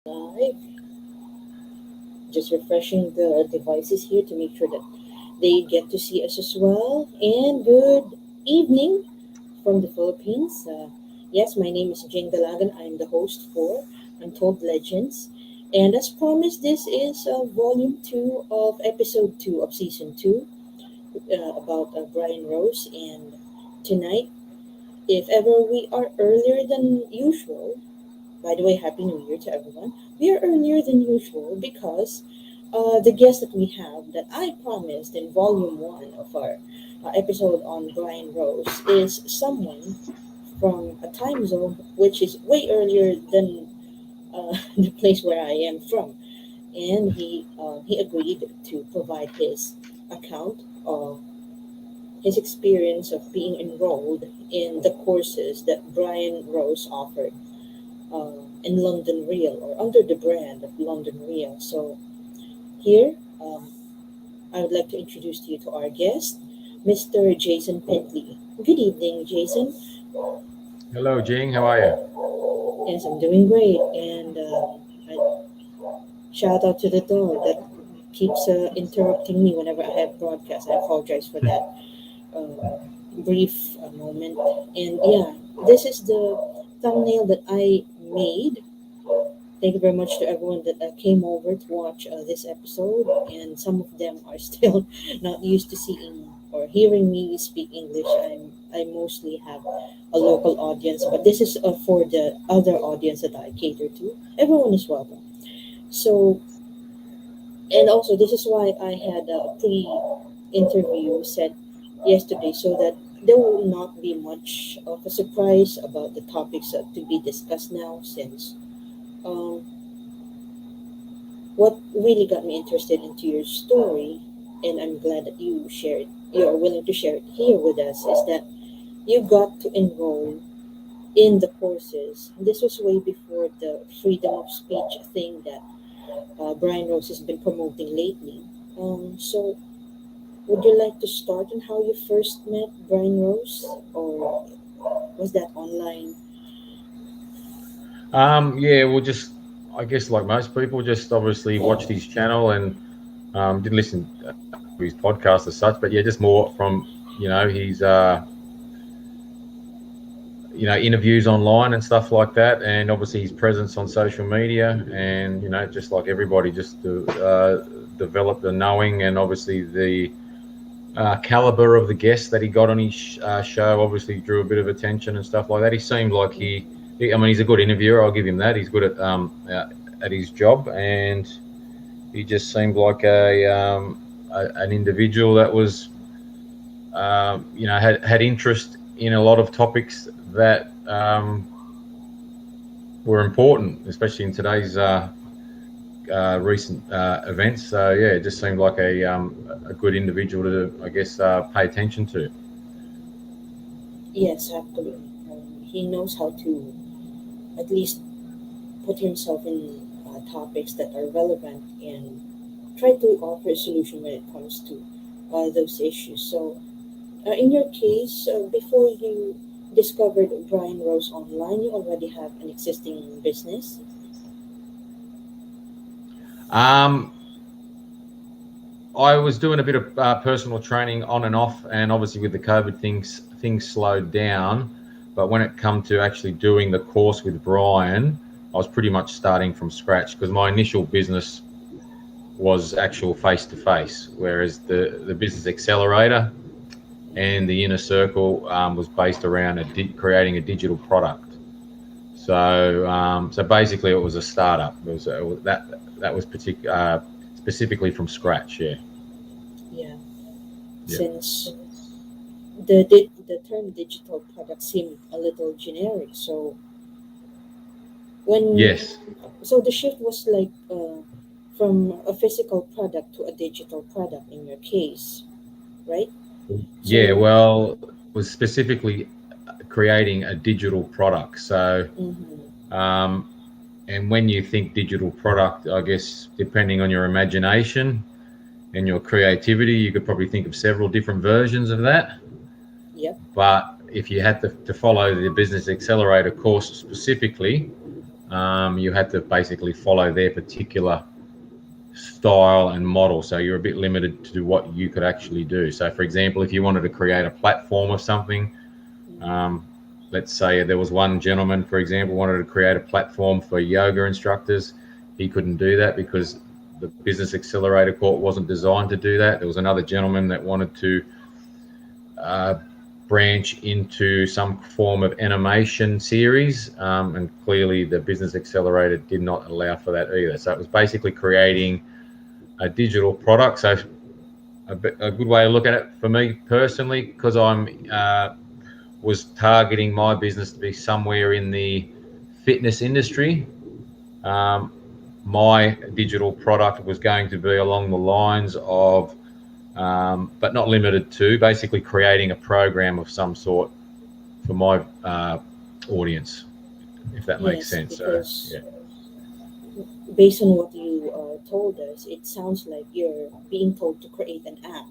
Live. Just refreshing the devices here to make sure that they get to see us as well. And good evening from the Philippines. Yes, my name is Jing Dalagan. I'm the host for Untold Legends. And as promised, this is volume 2 of episode 2 of season 2 about Brian Rose. And tonight, if ever we are earlier than usual, by the way, Happy New Year to everyone. We are earlier than usual because the guest that we have, that I promised in volume 1 of our episode on Brian Rose, is someone from a time zone which is way earlier than the place where I am from. And he agreed to provide his account of his experience of being enrolled in the courses that Brian Rose offered in London Real or under the brand of London Real. So here, I would like to introduce you to our guest, Mr. Jason Pentley. Good evening, Jason. Hello, Jing. How are you? Yes, I'm doing great, and shout out to the dog that keeps interrupting me whenever I have broadcast. I apologize for that brief moment. And yeah, this is the thumbnail that I made. Thank you very much to everyone that came over to watch this episode, and some of them are still not used to seeing or hearing me speak English. I mostly have a local audience, but this is for the other audience that I cater to. Everyone is welcome. So, and also this is why I had a pre-interview set yesterday, so that there will not be much of a surprise about the topics to be discussed now, since um, what really got me interested into your story, and I'm glad that you are willing to share it here with us, is that you got to enroll in the courses. This was way before the freedom of speech thing that Brian Rose has been promoting lately. So, would you like to start on how you first met Brian Rose, or was that online? Yeah, we'll just, I guess, like most people, just obviously watched his channel and didn't listen to his podcast as such, but yeah, just more from, his, interviews online and stuff like that, and obviously his presence on social media, and, just like everybody, just to develop the knowing and obviously the caliber of the guests that he got on his show obviously drew a bit of attention and stuff like that. He seemed like I mean, he's a good interviewer. I'll give him that. He's good at his job, and he just seemed like an individual that was, had interest in a lot of topics that were important, especially in today's recent events. So yeah, it just seemed like a good individual to, I guess, pay attention to. Yes, absolutely. He knows how to at least put himself in topics that are relevant and try to offer a solution when it comes to those issues. So, in your case, before you discovered Brian Rose online, you already have an existing business. Um, I was doing a bit of personal training on and off, and obviously with the COVID things slowed down. But when it come to actually doing the course with Brian, I was pretty much starting from scratch, because my initial business was actual face-to-face, whereas the business Accelerator and the Inner Circle was based around creating a digital product. So basically, it was a startup. That was specifically from scratch. Yeah. Yeah, Yeah. since the term digital product seemed a little generic. So when Yes. so the shift was like from a physical product to a digital product in your case, right? Yeah. So Well, it was specifically creating a digital product. So, mhm, um, and when you think digital product, I guess depending on your imagination and your creativity, you could probably think of several different versions of that. yep, But if you had to follow the Business Accelerator course specifically, you had to basically follow their particular style and model. So you're a bit limited to what you could actually do. So, for example, if you wanted to create a platform of something, let's say there was one gentleman, for example, wanted to create a platform for yoga instructors. He couldn't do that because the Business Accelerator course wasn't designed to do that. There was another gentleman that wanted to branch into some form of animation series, and clearly the Business Accelerator did not allow for that either. So it was basically creating a digital product. So a good way to look at it for me personally, because I'm was targeting my business to be somewhere in the fitness industry. My digital product was going to be along the lines of, but not limited to, basically creating a program of some sort for my audience, if that makes sense. Because based on what you told us, it sounds like you're being told to create an app.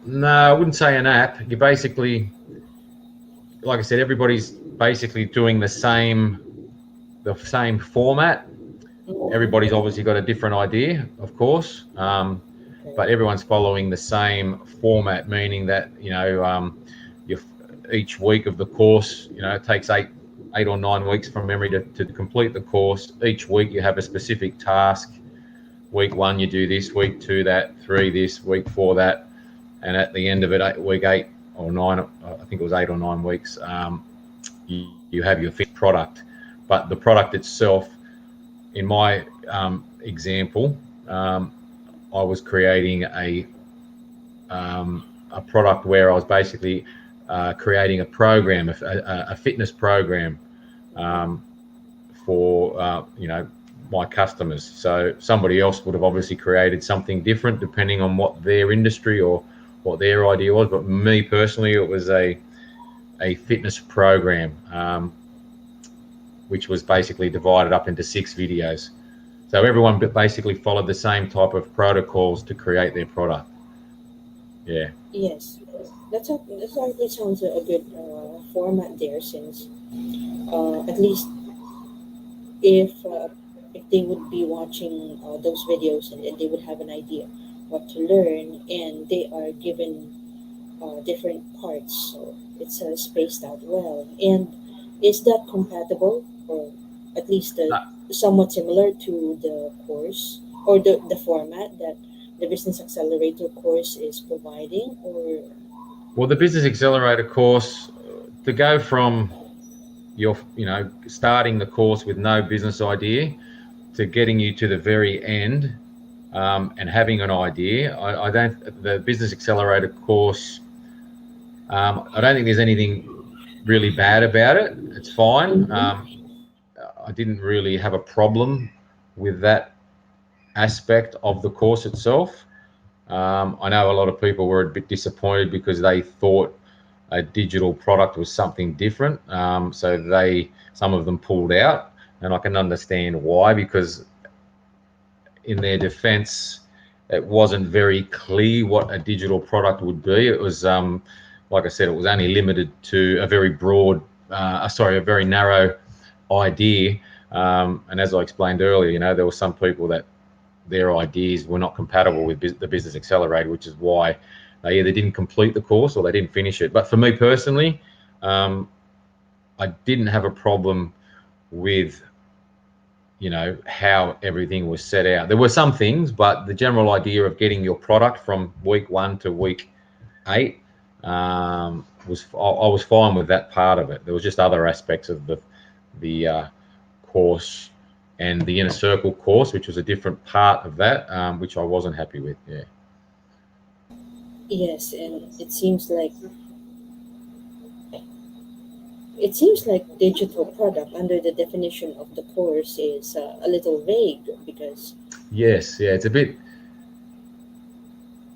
No, I wouldn't say an app. You basically, like I said, everybody's basically doing the same format. Everybody's obviously got a different idea, of course, but everyone's following the same format, meaning that each week of the course, it takes eight or 9 weeks from memory to complete the course. Each week you have a specific task. Week 1 you do this, week 2 that, 3 this, week 4 that, and at the end of it, week 8 or 9, I think it was 8 or 9 weeks, you have your finished product. But the product itself, in my example, I was creating a product where I was basically creating a program, a fitness program for my customers. So somebody else would have obviously created something different depending on what their industry or what their idea was. But me personally, it was a fitness program, which was basically divided up into 6 videos. So everyone basically followed the same type of protocols to create their product. Yeah. Yes, that actually sounds a good format there, since at least if they would be watching those videos, and they would have an idea what to learn, and they are given different parts, so it's spaced out well. And is that compatible, or at least somewhat similar to the course, or the format that the Business Accelerator course is providing? Or Well, the Business Accelerator course, to go from your, starting the course with no business idea to getting you to the very end, and having an idea, the Business Accelerator course, I don't think there's anything really bad about it. It's fine. I didn't really have a problem with that aspect of the course itself. I know a lot of people were a bit disappointed because they thought a digital product was something different. So some of them pulled out, and I can understand why, because in their defense, it wasn't very clear what a digital product would be. It was, like I said, it was only limited to a very a very narrow idea. And as I explained earlier, there were some people that their ideas were not compatible with the Business Accelerator, which is why they either didn't complete the course or they didn't finish it. But for me personally, I didn't have a problem with how everything was set out. There were some things, but the general idea of getting your product from week 1 to week 8 I was fine with that part of it. There was just other aspects of the course and the Inner Circle course, which was a different part of that, which I wasn't happy with. Yeah. yes, and it seems like digital product under the definition of the course is a little vague, because Yes. Yeah. It's a bit.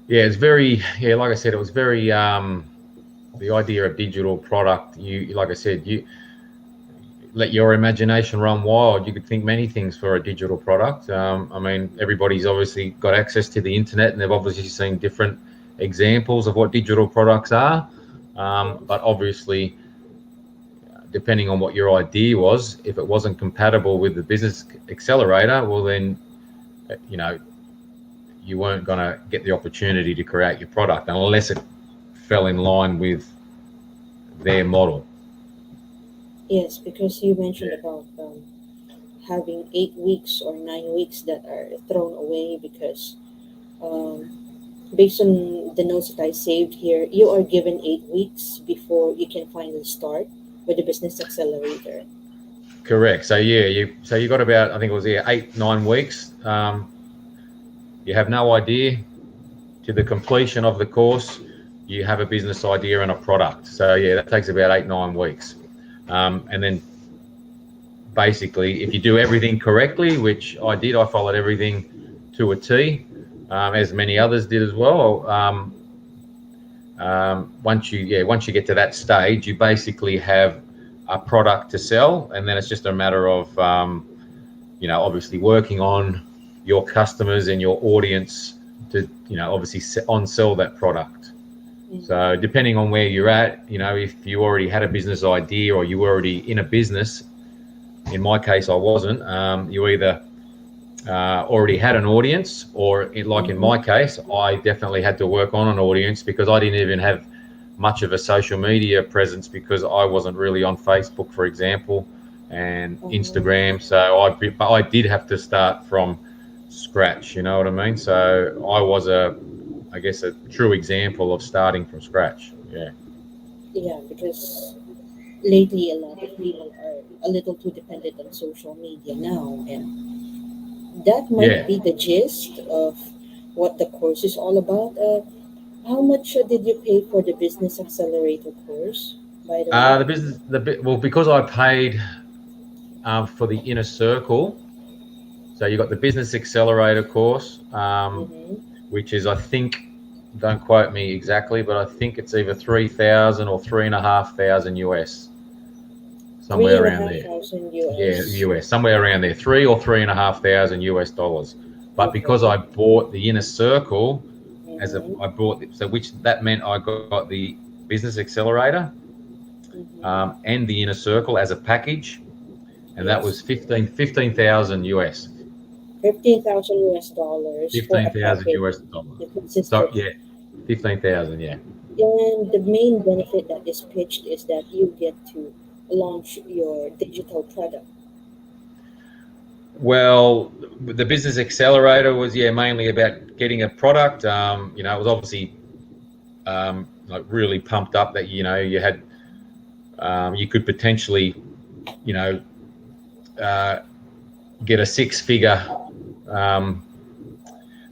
Yeah. It's very. Yeah. Like I said, it was very. The idea of digital product. Like I said, you let your imagination run wild. You could think many things for a digital product. I mean, everybody's obviously got access to the internet, and they've obviously seen different examples of what digital products are. But obviously, depending on what your idea was, if it wasn't compatible with the business accelerator, well then, you know, you weren't going to get the opportunity to create your product unless it fell in line with their model. Yes, because you mentioned Yeah. about having 8 weeks or 9 weeks that are thrown away because um, based on the notes that I saved here, you are given 8 weeks before you can finally start with the business accelerator. Correct. So yeah, you got about, I think it was 8 9 weeks. You have no idea to the completion of the course. You have a business idea and a product. So yeah, that takes about 8 9 weeks. And then basically, if you do everything correctly, which I did, I followed everything to a T, as many others did as well. Once you get to that stage, you basically have a product to sell, and then it's just a matter of obviously working on your customers and your audience to obviously on sell that product. Mhm. So depending on where you're at, if you already had a business idea or you were already in a business, in my case I wasn't, you either already had an audience, or like in my Mhm. case, I definitely had to work on an audience because I didn't even have much of a social media presence because I wasn't really on Facebook, for example, and Uh-huh. Instagram. So I did have to start from scratch. You know what I mean? So I was I guess, a true example of starting from scratch. Yeah. Yeah, because lately a lot of people are a little too dependent on social media now, and that might Yeah. be the gist of what the course is all about. How much did you pay for the business accelerator course, by the way? The business, well, because I paid for the inner circle. So you got the business accelerator course, Mm-hmm. which is, I think, don't quote me exactly, but I think it's either 3,000 or 3,500 US, Three somewhere and a around half there. thousand Yeah, US. US, somewhere around there, 3 or 3,500 US dollars. But because I Okay. bought the inner circle, Mm-hmm. I bought, so which that meant I got the business accelerator Mm-hmm. and the inner circle as a package, and that was Yes. 15,000 US, 15,000 US dollars for a 15,000 package US dollars. that So consisted. yeah, 15,000. Yeah. And the main benefit that is pitched is that you get to launch your digital product. Well, the business accelerator was, yeah, mainly about getting a product. It was obviously like really pumped up that you had you could potentially you know uh, get um,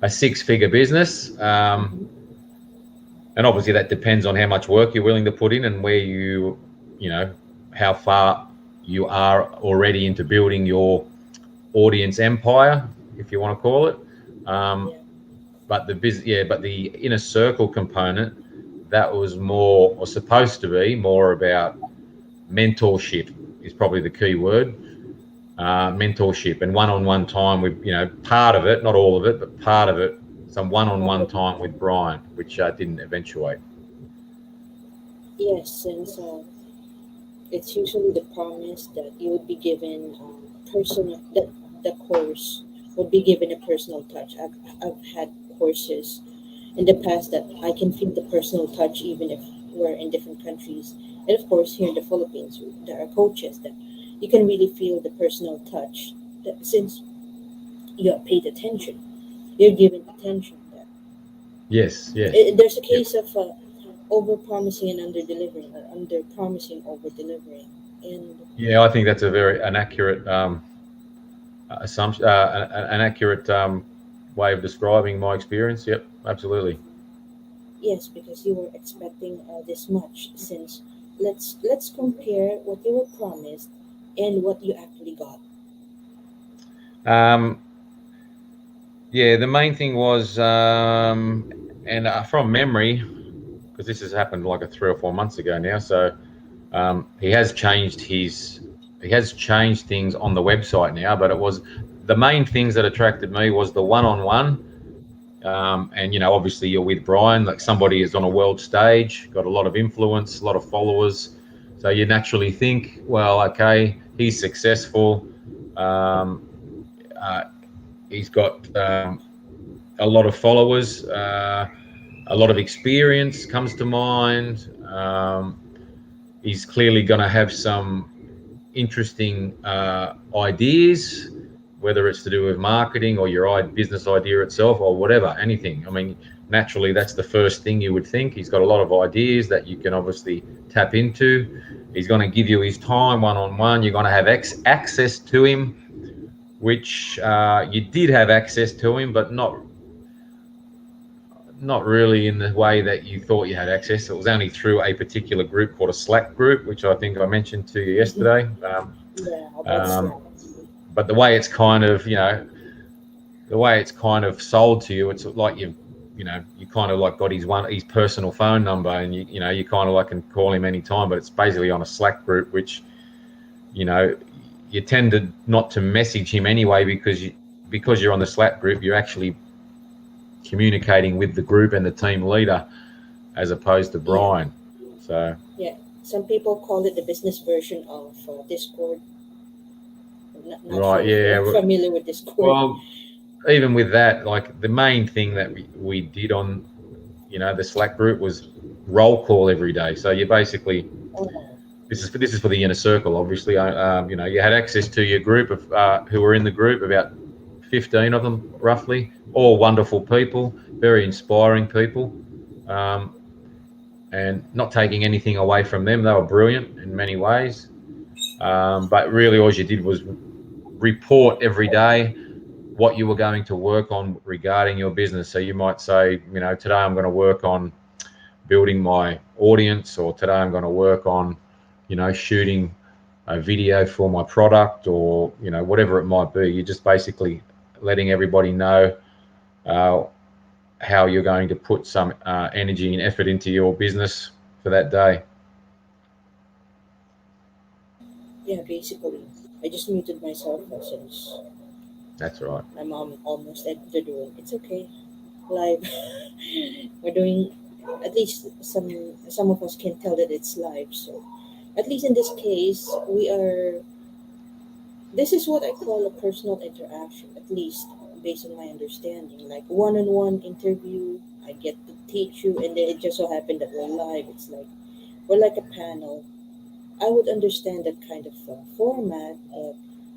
a six figure business, Mm-hmm. and obviously that depends on how much work you're willing to put in and where you know how far you are already into building your audience empire, if you want to call it. Um, Yeah. but the inner circle component, that was more, or supposed to be more, about mentorship is probably the key word. Mentorship and one-on-one time with, part of it, not all of it, but part of it, some one-on-one Uh, time with Brian, which didn't eventuate. yes, since it's usually the promise that you would be given personal that the course would be given a personal touch. I've had courses in the past that I can feel the personal touch even if we're in different countries. And of course, here in the Philippines, there are coaches that you can really feel the personal touch. That since you have paid attention, you're given attention. That Yes, yes. there's a Yep. case of over promising and under delivering, or under promising over delivering, and Yeah, I think that's a very an accurate assumption, an accurate way of describing my experience. Yep, absolutely. yes, because you were expecting this much. Since let's compare what you were promised and what you actually got. Um, yeah, the main thing was, and from memory, because this has happened like 3 or 4 months ago now. So he has changed things on the website now. But it was the main things that attracted me was the one-on-one, and obviously you're with Brian, like somebody is on a world stage, got a lot of influence, a lot of followers. So you naturally think, well, okay, he's successful. Um, uh, he's got a lot of followers. A lot of experience comes to mind. He's clearly going to have some interesting ideas, whether it's to do with marketing or your business idea itself or whatever, anything. I mean, naturally, that's the first thing you would think. He's got a lot of ideas that you can obviously tap into. He's going to give you his time one-on-one. You're going to have access to him, which you did have access to him, but not really in the way that you thought you had access. It was only through a particular group called a Slack group, which I think I mentioned to you yesterday. Yeah, that's Um, right. but the way it's kind of, the way it's kind of sold to you, it's like you kind of like got his personal phone number, and you kind of like can call him anytime. But it's basically on a Slack group, which you tend to not to message him anyway because you're on the Slack group, you're actually communicating with the group and the team leader as opposed to Yeah, Brian. So yeah. Some people call it the business version of Discord. Not right, sure if you're yeah. familiar with Discord. Well, even with that, like the main thing that we did on the Slack group was roll call every day. So you basically Oh, this is for the inner circle. Obviously, you had access to your group of who were in the group, about 15 of them roughly, all wonderful people, very inspiring people, um, and not taking anything away from them. They were brilliant in many ways, but really all you did was report every day what you were going to work on regarding your business. So you might say, today I'm going to work on building my audience, or today I'm going to work on, shooting a video for my product, or, whatever it might be. You're just basically letting everybody know how you're going to put some energy and effort into your business for that day. yeah. Basically, I just muted myself since That's right. my mom almost said to do it. It's okay. Live. We're doing. At least some of us can tell that it's live. So, at least in this case, we are. This is what I call a personal interaction. At least based on my understanding, like one-on-one interview. I get to teach you, and then it just so happened that we're live. It's like we're like a panel. I would understand that kind of format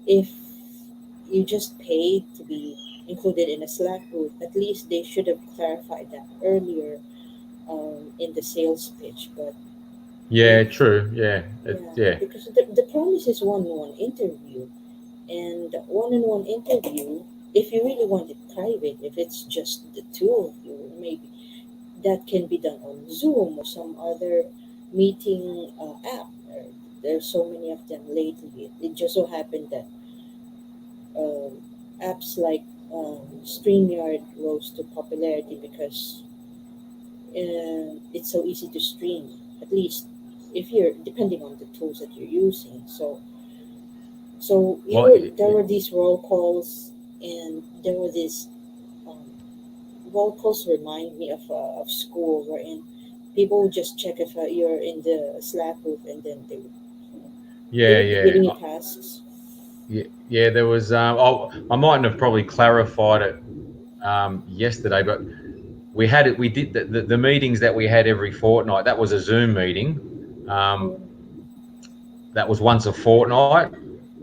if you just paid to be included in a Slack group. At least they should have clarified that earlier in the sales pitch. But if Yeah, true. Yeah, yeah, yeah, because the promise is one-on-one interview, and one-on-one interview. If you really want it private, if it's just the two of you, maybe that can be done on Zoom or some other meeting app. There's so many of them lately. It just so happened that um, apps like StreamYard rose to popularity because it's so easy to stream. At least if you're depending on the tools that you're using. So well, there were these roll calls, and there were these um, roll calls remind me of school, wherein people would just check if you're in the Slack group, and then they yeah, would be giving you yeah. tasks. Yeah, there was. I mightn't have probably clarified it yesterday, but we had it. We did the meetings that we had every fortnight. That was a Zoom meeting. Um, Mm, that was once a fortnight,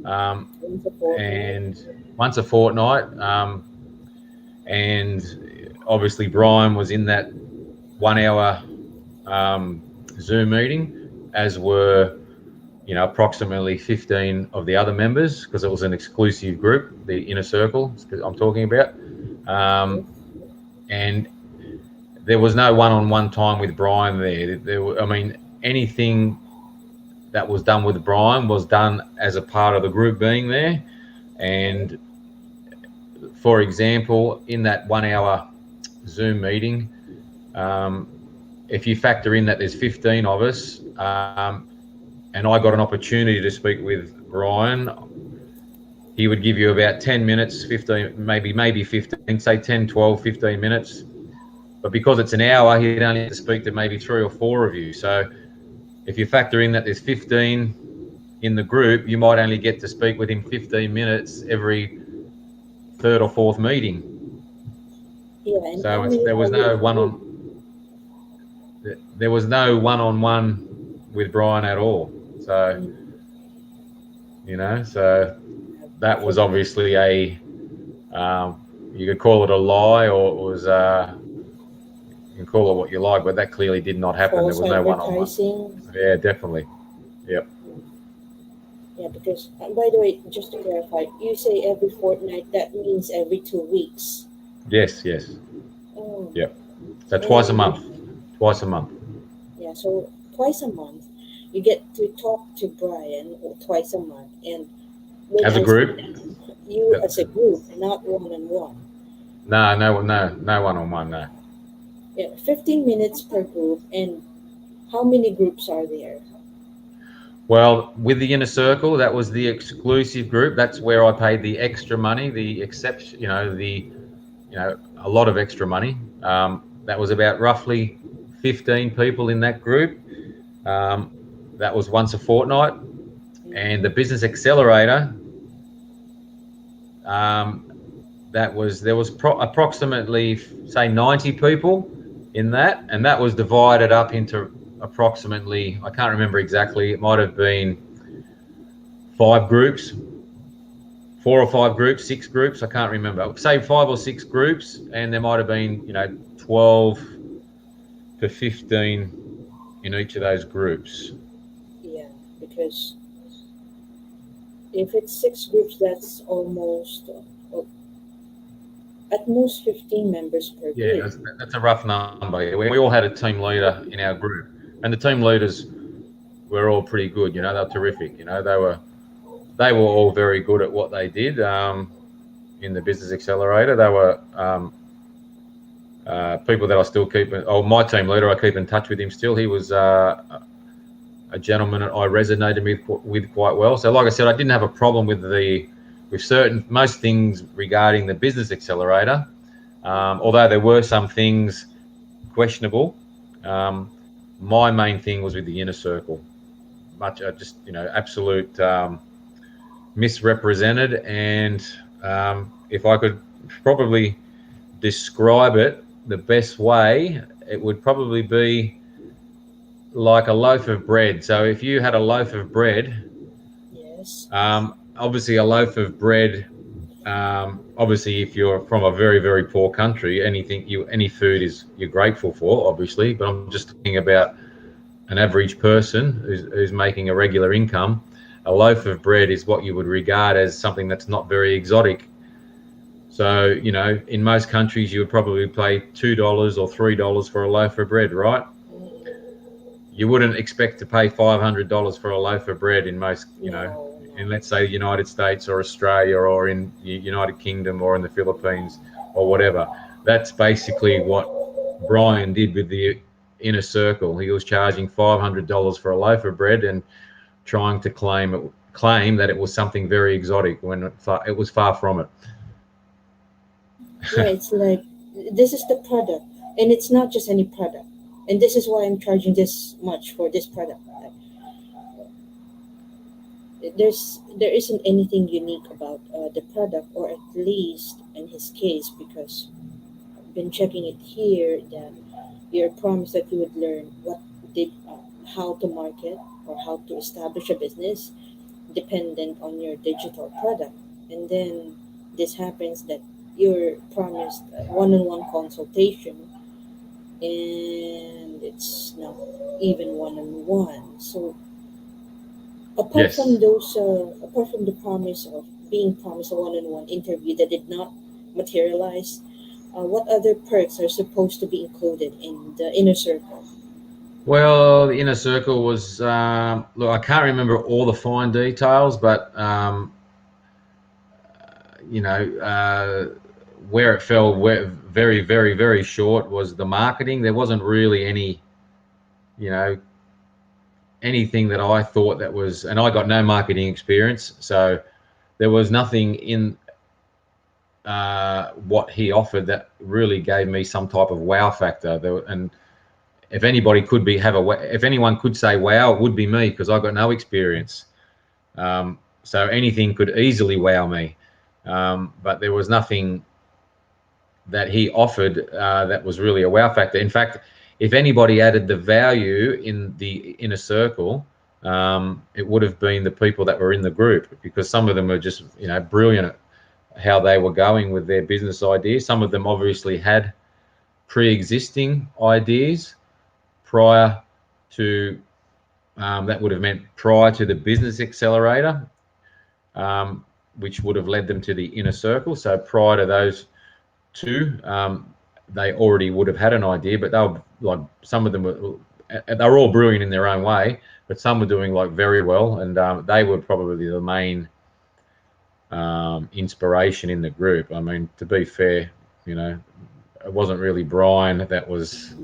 um, in the fortnight. and once a fortnight. And obviously Brian was in that 1 hour um, Zoom meeting, as were approximately 15 of the other members, because it was an exclusive group, the inner circle I'm talking about. Um, Mm, and there was no one-on-one time with Brian there. I mean, anything that was done with Brian was done as a part of the group being there. okay. And for example, in that 1 hour Zoom meeting, um, if you factor in that there's 15 of us, and I got an opportunity to speak with Brian, he would give you about 10 minutes, 15, maybe 15, say 10, 12, 15 minutes. But because it's an hour, he'd only have to speak to maybe 3 or 4 of you. So if you factor in that there's 15 in the group, you might only get to speak with him 15 minutes every third or fourth meeting. Yeah, and how So many there are was you no include? one-on-one with Brian at all. So Mm, so that was for obviously you could call it a lie, or it was you can call it what you like, but that clearly did not happen. There false was no one-on-one. advertising. Yeah, definitely. Yep. Yeah, because by the way, just to clarify, you say every fortnight. That means every 2 weeks. Yes, yes. Oh, Yep. So twice a and month. Twice a month. yeah, so twice a month, you get to talk to Brian twice a month, and when As a I say group. you Yep. as a group, not one on one. No one-on-one. No. Yeah, 15 minutes per group, and how many groups are there? Well, with the inner circle, that was the exclusive group. That's where I paid the extra money, the exception, a lot of extra money. That was about roughly 15 people in that group. Um, that was once a fortnight. And the Mm, business accelerator, um, there was approximately, say, 90 people in that, and that was divided up into approximately, I can't remember exactly, it might have been 5 groups, 4 or 5 groups, 6 groups, I can't remember. Say 5 or 6 groups, and there might have been 12 to 15 in each of those groups. yeah, because if it's 6 groups, that's almost at most 15 members per Yeah, group. that's a rough number. Yeah, we all had a team leader in our group, and the team leaders were all pretty good. They were terrific. They were all very good at what they did in the business accelerator. They were people that I still keep. Oh, my team leader, I keep in touch with him still. He was a gentleman that I resonated with quite well. So, like I said, I didn't have a problem with most things regarding the business accelerator. Although there were some things questionable, um, my main thing was with the inner circle. Much just absolute misrepresented, and if I could probably describe it the best way, it would probably be like a loaf of bread. So if you had a loaf of bread, Yes. obviously a loaf of bread, obviously if you're from a very, very poor country, any food is you're grateful for, obviously. But I'm just talking about an average person who's making a regular income. A loaf of bread is what you would regard as something that's not very exotic. So, in most countries, you would probably pay $2 or $3 for a loaf of bread, right? Mm, You wouldn't expect to pay $500 for a loaf of bread in most, no, in, no. let's say, the United States or Australia or in the United Kingdom or in the Philippines or whatever. That's basically what Brian did with the inner circle. He was charging $500 for a loaf of bread and trying to claim that it was something very exotic when it was far from it. Yeah, it's like this is the product, and it's not just any product. And this is why I'm charging this much for this product. Like, there isn't anything unique about the product, or at least in his case, because I've been checking it here that you're promised that you would learn did how to market or how to establish a business dependent on your digital product, and then this happens that you're promised a one-on-one consultation, and it's not even one-on-one. So Yes. apart from the promise of being promised a one-on-one interview that did not materialize, what other perks are supposed to be included in the inner circle? Well, the inner circle was, look, I can't remember all the fine details, but, you know, where it fell very, very, very short was the marketing. There wasn't really you know, anything that I thought that was, and I got no marketing experience. So there was nothing in what he offered that really gave me some type of wow factor. And if anybody could be if anyone could say wow, it would be me, because I got no experience. So anything could easily wow me, but there was nothing that he offered that was really a wow factor. In fact, if anybody added the value in the inner circle, it would have been the people that were in the group, because some of them were just, brilliant at how they were going with their business ideas. Some of them obviously had pre-existing ideas prior to that would have meant prior to the business accelerator, which would have led them to the inner circle. So prior to those two, they already would have had an idea, but they were like, some of them were all brilliant in their own way, but some were doing like very well, and they were probably the main inspiration in the group. I mean, to be fair, it wasn't really Brian that was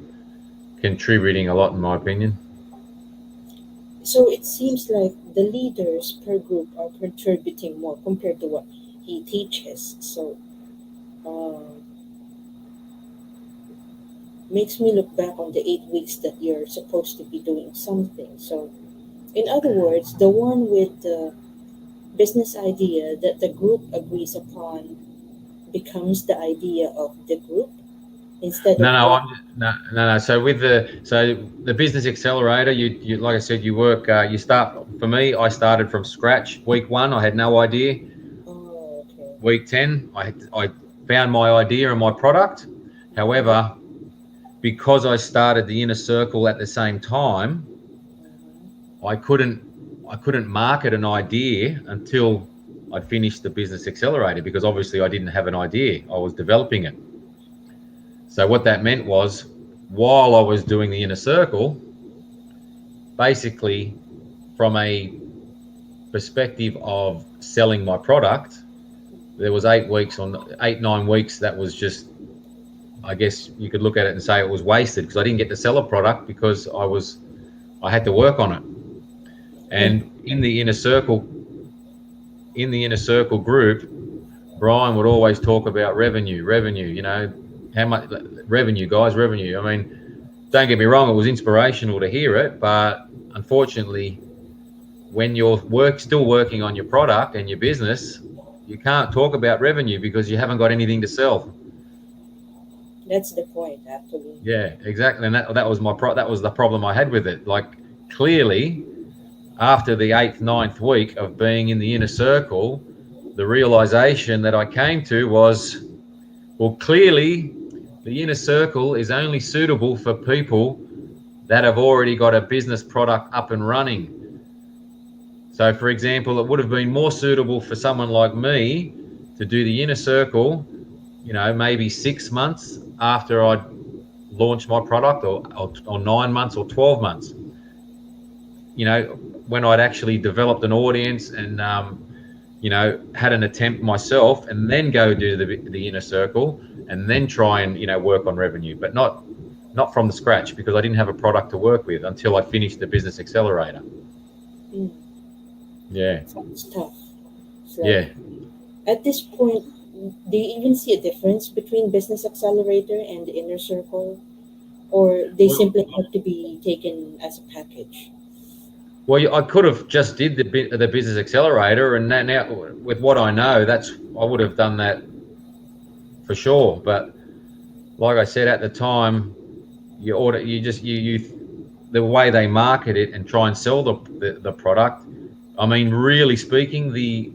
contributing a lot, in my opinion. So it seems like the leaders per group are contributing more compared to what he teaches. So uh, makes me look back on the 8 weeks that you're supposed to be doing something. So in other words, the one with the business idea that the group agrees upon becomes the idea of the group instead No, of no, what. no. So the business accelerator, you like I said, you work. You start. For me, I started from scratch. Week 1, I had no idea. Oh, okay. Week 10, I found my idea and my product. However, because I started the inner circle at the same time, I couldn't market an idea until I'd finished the business accelerator, because obviously I didn't have an idea. I was developing it. So what that meant was, while I was doing the inner circle, basically from a perspective of selling my product, there was 8, 9 weeks that was just, I guess you could look at it and say it was wasted, because I didn't get to sell a product because I had to work on it. Yeah, And in the inner circle group, Brian would always talk about revenue, how much revenue, guys, revenue. I mean, don't get me wrong, it was inspirational to hear it, but unfortunately, when you're still working on your product and your business, you can't talk about revenue because you haven't got anything to sell. that's the point, actually. Yeah, exactly. And that was that was the problem I had with it. Like, clearly, after the 8th, 9th week of being in the inner circle, the realization that I came to was, well, clearly the inner circle is only suitable for people that have already got a business product up and running. So, for example, it would have been more suitable for someone like me to do the inner circle, maybe 6 months after I'd launched my product, or 9 months or 12 months, when I'd actually developed an audience and, had an attempt myself, and then go do the inner circle, and then try and, work on revenue, but not from the scratch, because I didn't have a product to work with until I finished the business accelerator. Mm, Yeah. sounds tough. It's like, Yeah. at this point, do you even see a difference between business accelerator and the inner circle, or they Well, simply have to be taken as a package? I could have just did the business accelerator, and now with what I know, I would have done that for sure. But like I said at the time, the way they market it and try and sell the product. I mean, really speaking, the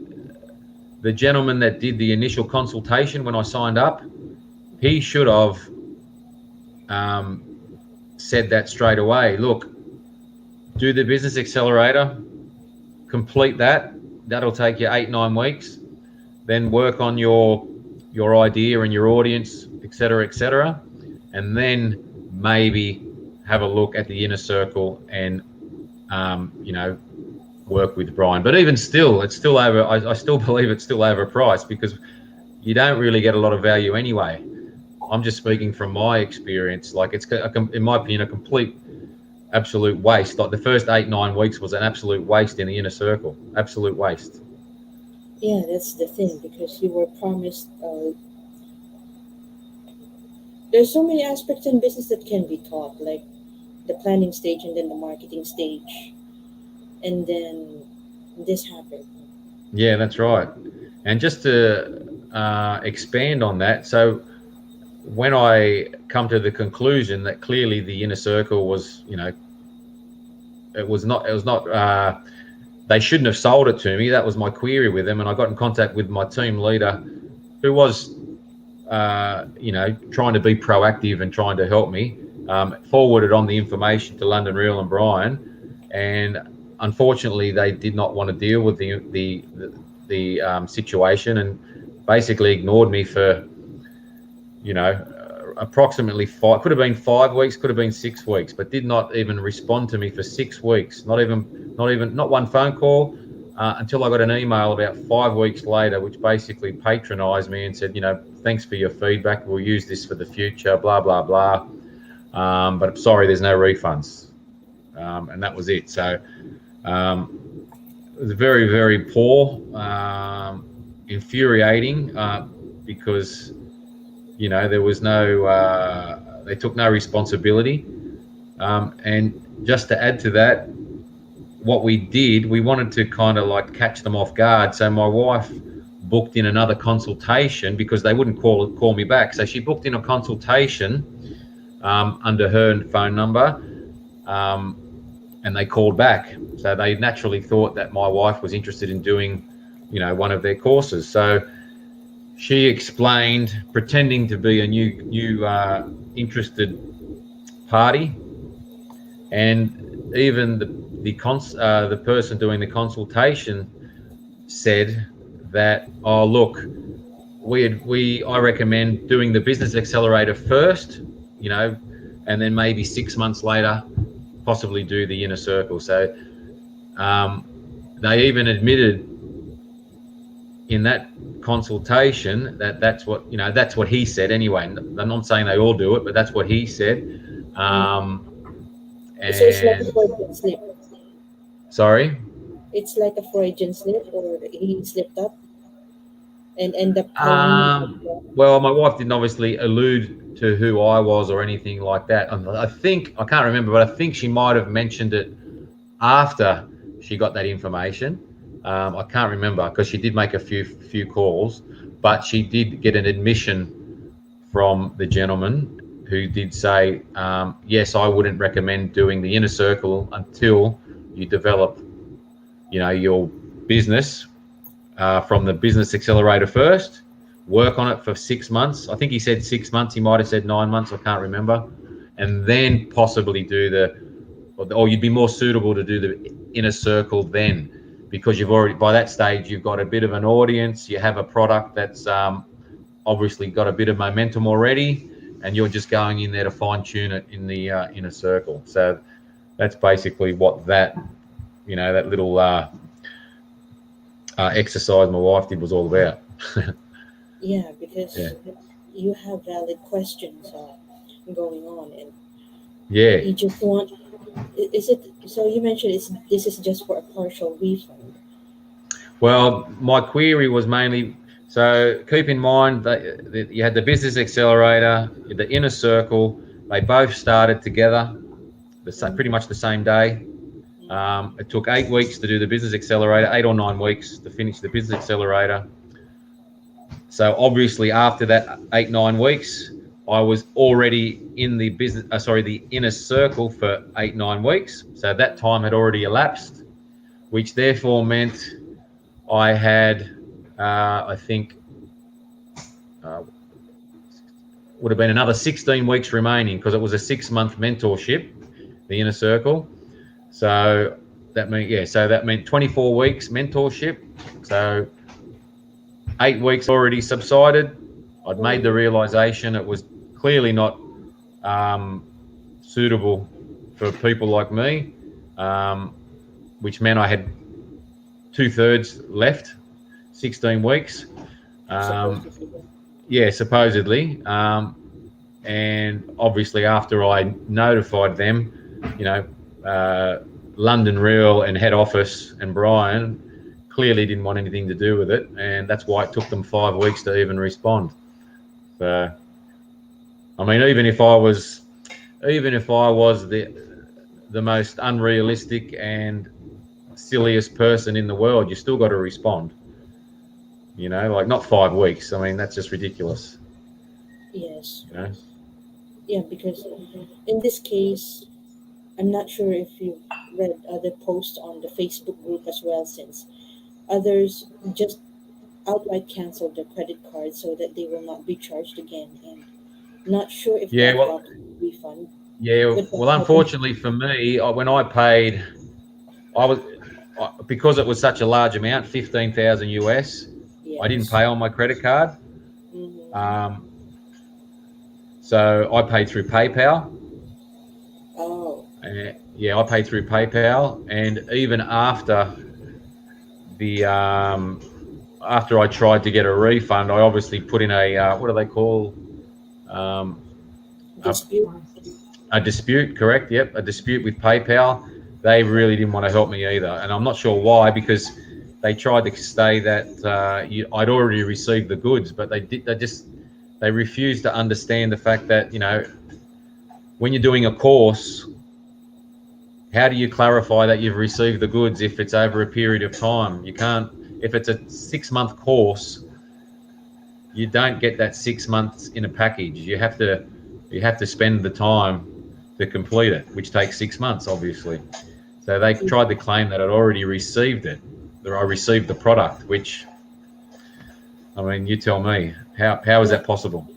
gentleman that did the initial consultation when I signed up, he should have said that straight away. Look, do the business accelerator, complete that. That'll take you 8, 9 weeks. Then work on your idea and your audience, etc., and then maybe have a look at the inner circle and work with Brian. But even still, it's still over. I still believe it's still overpriced, because you don't really get a lot of value anyway. I'm just speaking from my experience. Like, it's, in my opinion, a complete, absolute waste. Like, the first 8, 9 weeks was an absolute waste in the inner circle. Absolute waste. Yeah, that's the thing because you were promised. There's so many aspects in business that can be taught, like the planning stage and then the marketing stage, and then this happened. Yeah, that's right. And just to expand on that, so when I come to the conclusion that clearly the inner circle was, it was not, they shouldn't have sold it to me. That was my query with them. And I got in contact with my team leader who was, trying to be proactive and trying to help me, forwarded on the information to London Real and Brian. And unfortunately, they did not want to deal with the situation and basically ignored me for, approximately could have been 5 weeks, could have been 6 weeks, but did not even respond to me for 6 weeks. Not one phone call, until I got an email about 5 weeks later, which basically patronised me and said, thanks for your feedback. We'll use this for the future, blah, blah, blah. But I'm sorry, there's no refunds. And that was it. So it was very, very poor, infuriating, because there was they took no responsibility. And just to add to that, what we did, we wanted to kind of like catch them off guard. So my wife booked in another consultation because they wouldn't call me back. So she booked in a consultation under her phone number, and they called back. So they naturally thought that my wife was interested in doing, one of their courses. So she explained, pretending to be a new interested party, and even the person doing the consultation said that, oh look, I recommend doing the business accelerator first, and then maybe 6 months later, possibly do the inner circle. So they even admitted in that consultation that's what he said anyway. I'm not saying they all do it, but that's what he said. So it's like a Freudian slip. Sorry? It's like a Freudian slip, or he slipped up and end up telling you. Well, my wife didn't obviously allude to who I was or anything like that. I can't remember, but I think she might have mentioned it after she got that information. I can't remember because she did make a few calls, but she did get an admission from the gentleman who did say, yes, I wouldn't recommend doing the inner circle until you develop, your business from the business accelerator first, work on it for 6 months. I think he said 6 months. He might have said 9 months. I can't remember. And then possibly or you'd be more suitable to do the inner circle then, because by that stage, you've got a bit of an audience. You have a product that's obviously got a bit of momentum already, and you're just going in there to fine tune it in the inner circle. So that's basically what that little exercise my wife did was all about. Yeah, because Yeah. you have valid questions going on, and Yeah. you just want. Is it so? You mentioned this is just for a partial refund. Well, my query was mainly, so keep in mind that you had the business accelerator, the inner circle. They both started together, pretty much the same day. It took 8 weeks to do the business accelerator, 8 or 9 weeks to finish the business accelerator. So obviously after that 8-9 weeks, I was already in the the inner circle for 8-9 weeks. So that time had already elapsed, which therefore meant I had, I think, would have been another 16 weeks remaining, because it was a 6-month mentorship, the inner circle. So that meant 24 weeks mentorship. So 8 weeks already subsided. I'd made the realization it was clearly not suitable for people like me, which meant I had 2/3 left, 16 weeks. Supposedly. And obviously after I notified them, London Real and head office and Brian clearly didn't want anything to do with it, and that's why it took them 5 weeks to even respond. So, I mean, even if I was the most unrealistic and silliest person in the world, you still got to respond. Like not 5 weeks. I mean, that's just ridiculous. Yes. You know. Yeah, because in this case, I'm not sure if you read other posts on the Facebook group as well, since others just outright canceled their credit card so that they will not be charged again, and not sure if Yeah. that Well. helps refund Yeah. with Well, helping. unfortunately for me, when I paid, I was because it was such a large amount, 15,000 US. I didn't Yes. pay on my credit card, Mm-hmm. um, so I paid through PayPal. Oh. Yeah, I paid through PayPal, and even the after I tried to get a refund, I obviously put in a what do they call um, a, Dispute. a dispute? Correct? Yep, a dispute with PayPal. They really didn't want to help me either, and I'm not sure why because they tried to say that I'd already received the goods, but they did. They refused to understand the fact that when you're doing a course, how do you clarify that you've received the goods if it's over a period of time? You can't. If it's a 6 month course, you don't get that 6 months in a package. You have to spend the time to complete it, which takes 6 months, obviously. So they tried to claim that I'd already received it, that I received the product. Which, I mean, you tell me, how is Yeah, that possible?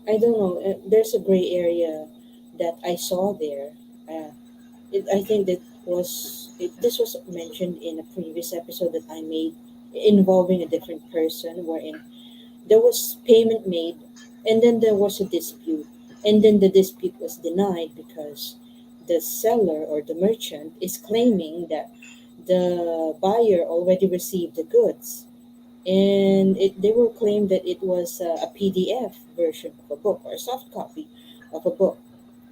I don't know. There's a gray area that I saw there. I think this was mentioned in a previous episode that I made involving a different person, wherein there was payment made, and then there was a dispute, and then the dispute was denied because the seller or the merchant is claiming that the buyer already received the goods, and they will claim that it was a PDF version of a book or a soft copy of a book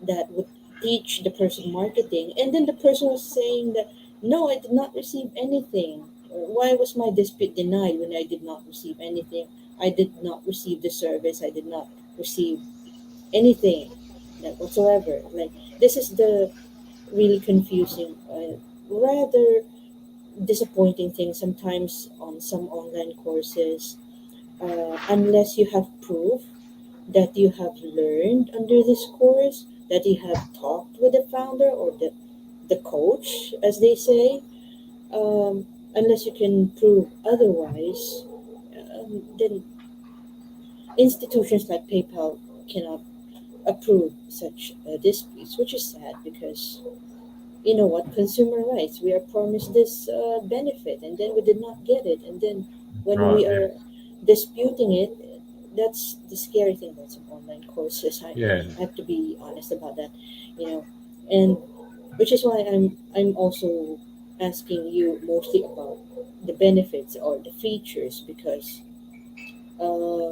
that would teach the person marketing, and then the person was saying that no, I did not receive anything. Why was my dispute denied when I did not receive anything? I did not receive the service. I did not receive anything that whatsoever. Like, this is the really confusing, rather disappointing thing sometimes on some online courses. Unless you have proof that you have learned under this course, that you have talked with the founder or the coach, as they say, unless you can prove otherwise, then institutions like PayPal cannot approve such disputes, which is sad because you know what, consumer rights, we are promised this benefit and then we did not get it, and then when Right. we Yeah. are disputing it, that's the scary thing about some online courses. Yeah. I have to be honest about that, you know, and which is why I'm also asking you mostly about the benefits or the features, because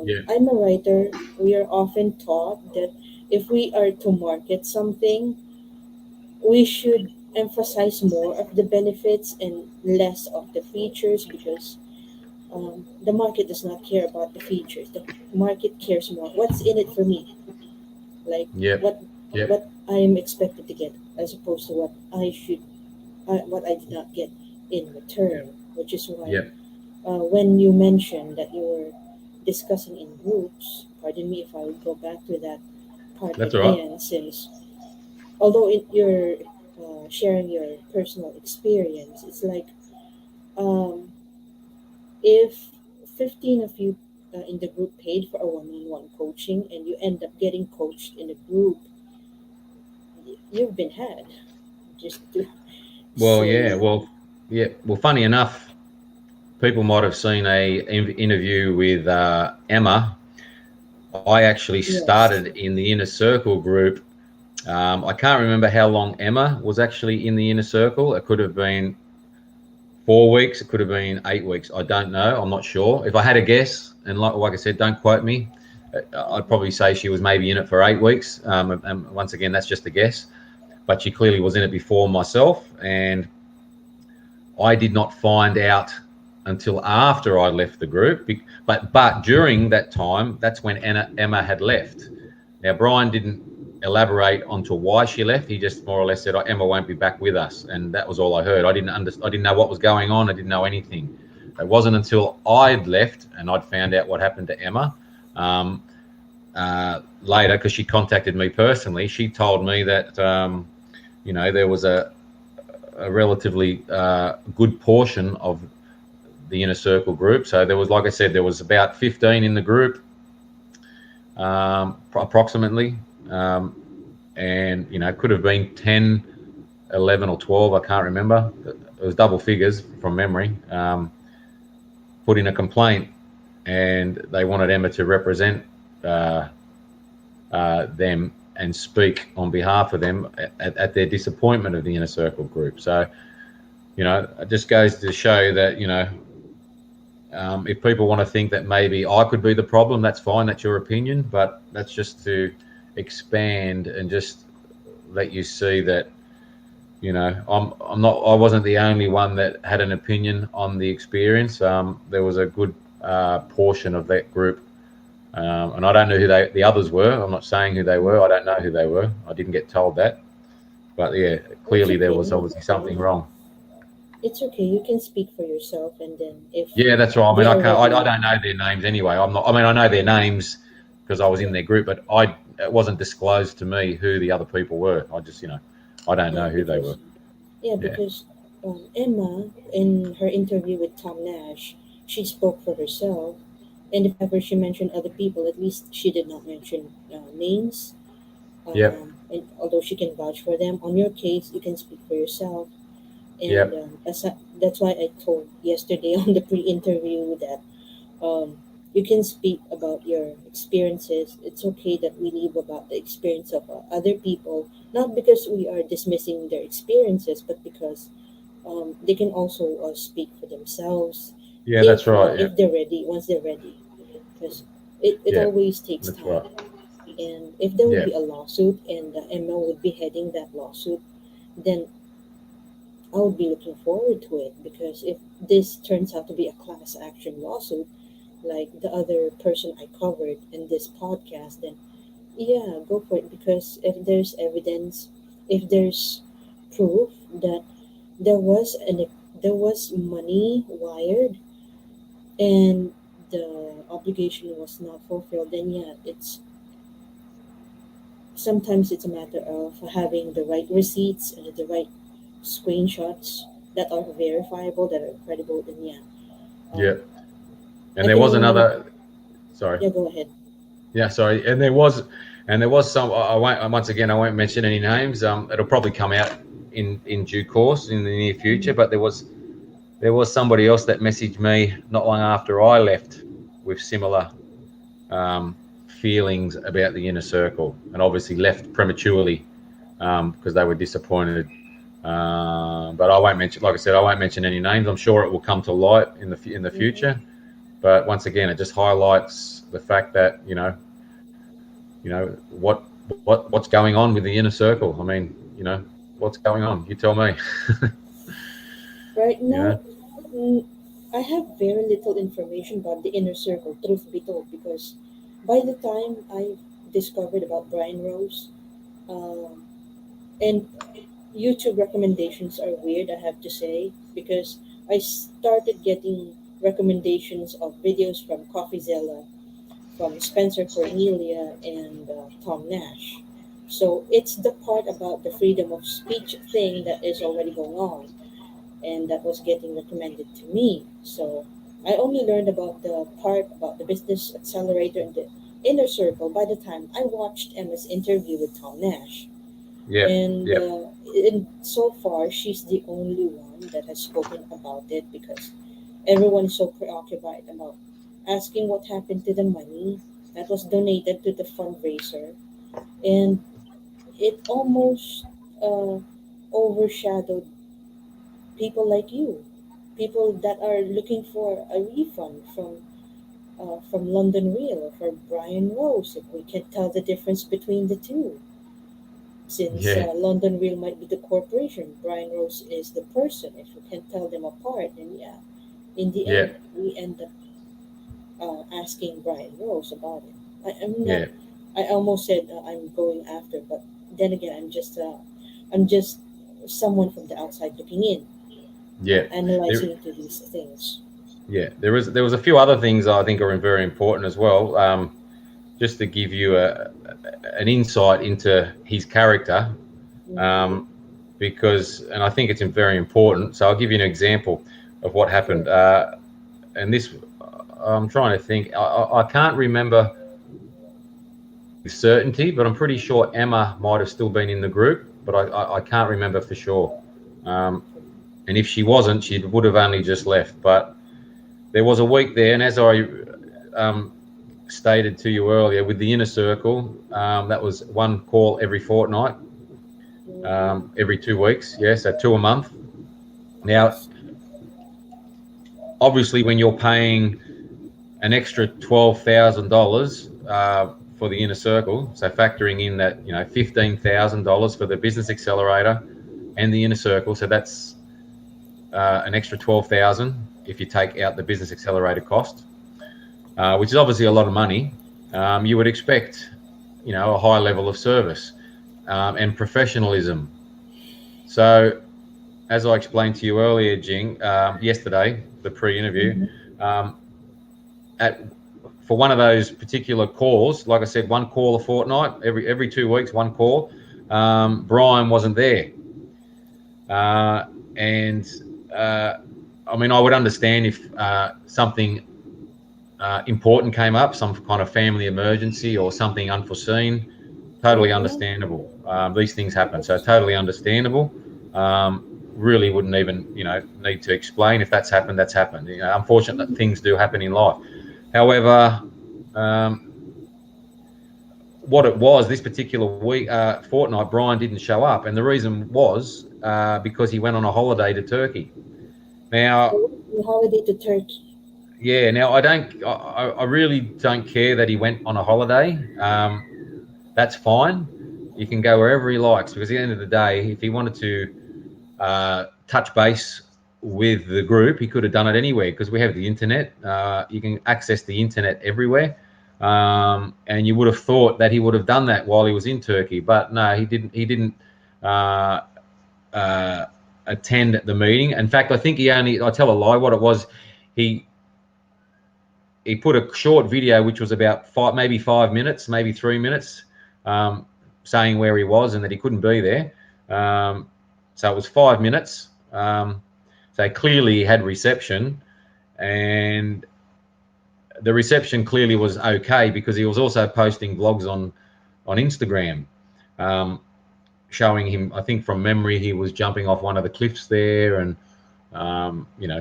Yeah. I'm a writer. We are often taught that if we are to market something, we should emphasize more of the benefits and less of the features, because the market does not care about the features. The market cares more what's in it for me, like Yep. what Yep. what I am expected to get, as opposed to what I did not get in return. Yep. Which is why Yep. when you mentioned that you were discussing in groups, pardon me if I would go back to that part That's all right. again, since although you're sharing your personal experience, it's like um, if 15 of you in the group paid for a one-on-one coaching and you end up getting coached in a group, you've been had. Just to Well, yeah. say, Well, yeah. Well, funny enough, people might have seen a interview with Emma. I actually yes. started in the inner circle group. I can't remember how long Emma was actually in the inner circle. It could have been 4 weeks. It could have been 8 weeks. I don't know. I'm not sure. If I had a guess, and like I said, don't quote me. I'd probably say she was maybe in it for 8 weeks. And once again, that's just a guess. But she clearly was in it before myself, and I did not find out until after I left the group. But during that time, that's when Emma had left. Now Brian didn't. elaborate onto why she left. He just more or less said, "Oh, Emma won't be back with us," and that was all I heard. I didn't know what was going on. I didn't know anything. It wasn't until I'd left and I'd found out what happened to Emma um, later, because she contacted me personally. She told me that there was a relatively good portion of the inner circle group. So there was, like I said, there was about 15 in the group, approximately. And it could have been 10, 11 or 12, I can't remember. It was double figures from memory. Put in a complaint, and they wanted Emma to represent them and speak on behalf of them at their disappointment of the inner circle group. So it just goes to show that if people want to think that maybe I could be the problem, that's fine, that's your opinion, but that's just to expand and just let you see that I wasn't the only one that had an opinion on the experience. There was a good portion of that group, and I don't know who the others were. I'm not saying who they were. I don't know who they were. I didn't get told that, but yeah, It's clearly there okay. was obviously something wrong. It's okay. You can speak for yourself, and then if Yeah, that's right. I mean, they I can't. I already, don't know their names anyway. I'm not. I mean, I know their names because I was in their group, but it wasn't disclosed to me who the other people were. I just, I don't yeah, know who they were. Yeah. because Emma, in her interview with Tom Nash, she spoke for herself, and if ever she mentioned other people, at least she did not mention names. Yep. And although she can vouch for them, on your case, you can speak for yourself. And Yep. that's why I told yesterday on the pre-interview that um, you can speak about your experiences. It's okay that we leave about the experience of other people, not because we are dismissing their experiences, but because they can also speak for themselves Yeah, that's right. Yeah. if they're ready, once they're ready. Because it Yeah. always takes That's right. time. And if there would Yeah. be a lawsuit and Emma would be heading that lawsuit, then I would be looking forward to it because if this turns out to be a class action lawsuit, like the other person I covered in this podcast, then yeah, go for it. Because if there's evidence, if there's proof that there was there was money wired and the obligation was not fulfilled, then yeah, it's sometimes it's a matter of having the right receipts and the right screenshots that are verifiable, that are credible, then yeah, Yeah. um, I And there can was only another. Sorry. yeah, go ahead. Yeah. Sorry. And there was some. I won't. Once again, I won't mention any names. It'll probably come out in due course in the near future. But there was somebody else that messaged me not long after I left with similar um, feelings about the inner circle, and obviously left prematurely because they were disappointed. But I won't mention, like I said, I won't mention any names. I'm sure it will come to light in the Mm-hmm. future. But once again, it just highlights the fact that what's going on with the inner circle. I mean, what's going on? You tell me. Right you now, know. mm, I have very little information about the inner circle, truth be told, because by the time I discovered about Brian Rose, um, and YouTube recommendations are weird, I have to say, because I started getting recommendations of videos from Coffeezilla, from Spencer Cornelia, and Tom Nash. So it's the part about the freedom of speech thing that is already going on and that was getting recommended to me. So I only learned about the part about the business accelerator and the inner circle by the time I watched Emma's interview with Tom Nash. Yep. Yep. And so far, she's the only one that has spoken about it because everyone is so preoccupied about asking what happened to the money that was donated to the fundraiser. And it almost uh, overshadowed people like you, people that are looking for a refund from London Real or from Brian Rose, if we can tell the difference between the two. Since Yeah. London Real might be the corporation, Brian Rose is the person. If we can tell them apart, then yeah, in the Yeah. end, we end up asking Brian Rose about it. I'm not. Yeah. I almost said I'm going after, but then again, I'm just someone from the outside looking in, Yeah, there, analyzing into these things. yeah. There was a few other things I think are very important as well. Just to give you an insight into his character, Mm-hmm. um, because, and I think it's very important. So I'll give you an example of what Sure. happened. And this, I'm trying to think. I can't remember with certainty, but I'm pretty sure Emma might have still been in the group, but I can't remember for sure. Um, and if she wasn't, she would have only just left. But there was a week there, and as I um, stated to you earlier, with the inner circle, that was one call every fortnight, Mm-hmm. every 2 weeks. Yeah, so two a month. Now, Yes. obviously, when you're paying an extra $12,000 for the inner circle, so factoring in that $15,000 for the business accelerator and the inner circle, so that's an extra 12,000 if you take out the business accelerator cost, which is obviously a lot of money. You would expect a high level of service and professionalism. So, as I explained to you earlier, Jing, yesterday, the pre-interview, Mm-hmm. um, at for one of those particular calls, like I said, one call a fortnight, every 2 weeks, one call. Brian wasn't there, uh, and uh, I mean, I would understand if something important came up, some kind of family emergency or something unforeseen. Totally Mm-hmm. understandable. These things happen, so totally understandable. Um, Really wouldn't even need to explain. If that's happened, that's happened. Unfortunate that things do happen in life. However, um, what it was this particular week, fortnight, Brian didn't show up, and the reason was because he went on a holiday to Turkey. Now, The holiday to Turkey. yeah, now I really don't care that he went on a holiday. That's fine. You can go wherever he likes, because at the end of the day, if he wanted to touch base with the group, he could have done it anywhere, because we have the internet. You can access the internet everywhere. And you would have thought that he would have done that while he was in Turkey, but no, he didn't. He didn't uh, uh, attend the meeting. In fact, I think he only. I tell a lie. What it was, he he put a short video, which was about maybe 5 minutes, maybe 3 minutes, um, saying where he was and that he couldn't be there. So it was 5 minutes. So clearly he had reception, and the reception clearly was okay, because he was also posting blogs on Instagram, um, showing him. I think from memory, he was jumping off one of the cliffs there, and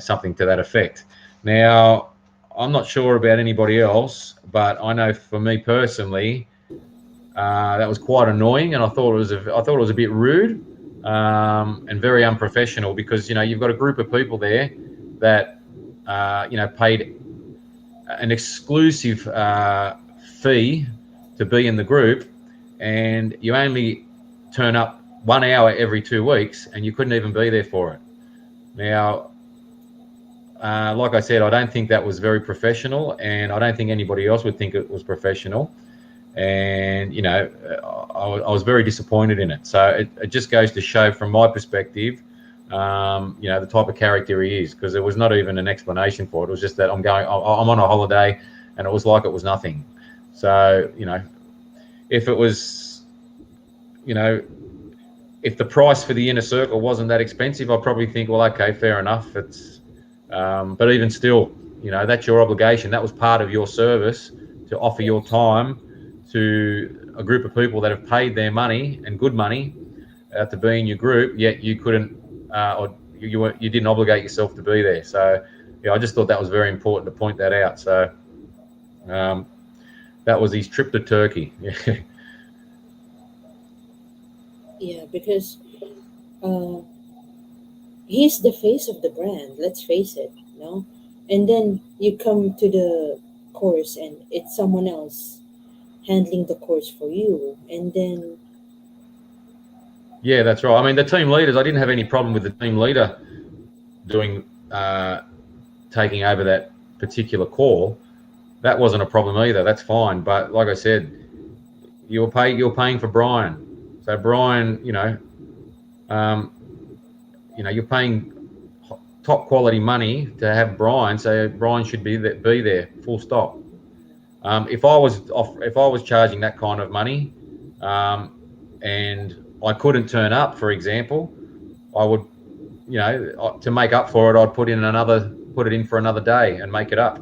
something to that effect. Now, I'm not sure about anybody else, but I know for me personally, that was quite annoying, and I thought it was a bit rude, and very unprofessional, because you've got a group of people there that paid an exclusive fee to be in the group, and you only turn up 1 hour every 2 weeks, and you couldn't even be there for it. Now, like I said, I don't think that was very professional, and I don't think anybody else would think it was professional. And I was very disappointed in it. So it just goes to show, from my perspective, the type of character he is, because there was not even an explanation for it. It was just that I'm on a holiday, and it was like it was nothing. So if it was, if the price for the inner circle wasn't that expensive, I'd probably think, well, okay, fair enough. But even still, that's your obligation. That was part of your service, to offer your Yes. time to a group of people that have paid their money, and good money, to be in your group. Yet you couldn't, or you didn't obligate yourself to be there. So yeah, I just thought that was very important to point that out. So um, that was his trip to Turkey. Yeah. Yeah, because uh, he's the face of the brand. Let's face it, no. And then you come to the course, and it's someone else handling the course for you, and then Yeah, that's right. I mean, the team leaders, I didn't have any problem with the team leader doing taking over that particular call. That wasn't a problem either. That's fine. But like I said, you're paying for Brian. So Brian, um, you're paying top quality money to have Brian. So Brian should be there. Full stop. If I was charging that kind of money, um, and I couldn't turn up, for example, I would, to make up for it, I'd put it in for another day and make it up.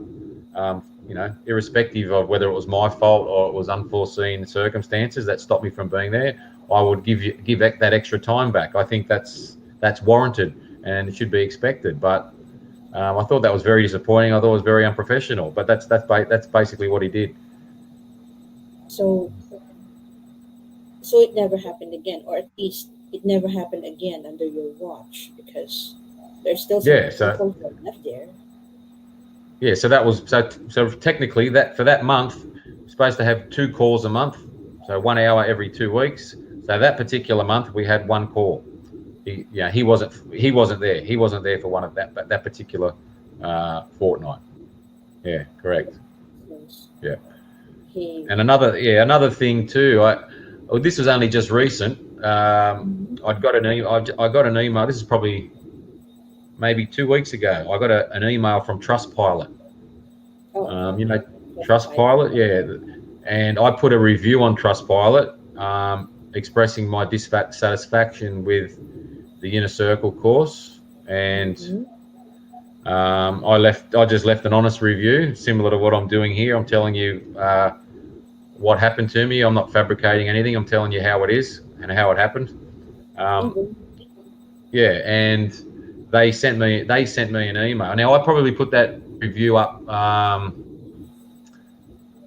Irrespective of whether it was my fault or it was unforeseen circumstances that stopped me from being there, I would give that extra time back. I think that's warranted and it should be expected. But I thought that was very disappointing. I thought it was very unprofessional. But that's basically what he did. So so it never happened again, or at least it never happened again under your watch, because there's still some Yeah. people who are left there. Yeah. So that was so technically that for that month, we're supposed to have 2 calls a month, so 1 hour every 2 weeks. So that particular month we had 1 call. He wasn't there. He wasn't there for one of that particular fortnight. Yeah, correct. Because Yeah, he. and another thing too. This was only just recent. Mhm. I got an email. This is probably maybe 2 weeks ago. I got an email from Trustpilot. Oh, You know, that's fine. Trustpilot. Yeah, and I put a review on Trustpilot, expressing my dissatisfaction with the inner circle course, and Mm-hmm. I just left an honest review, similar to what I'm doing here. I'm telling you what happened to me. I'm not fabricating anything. I'm telling you how it is and how it happened. Um, Mm-hmm. yeah, and they sent me an email. Now I probably put that review up.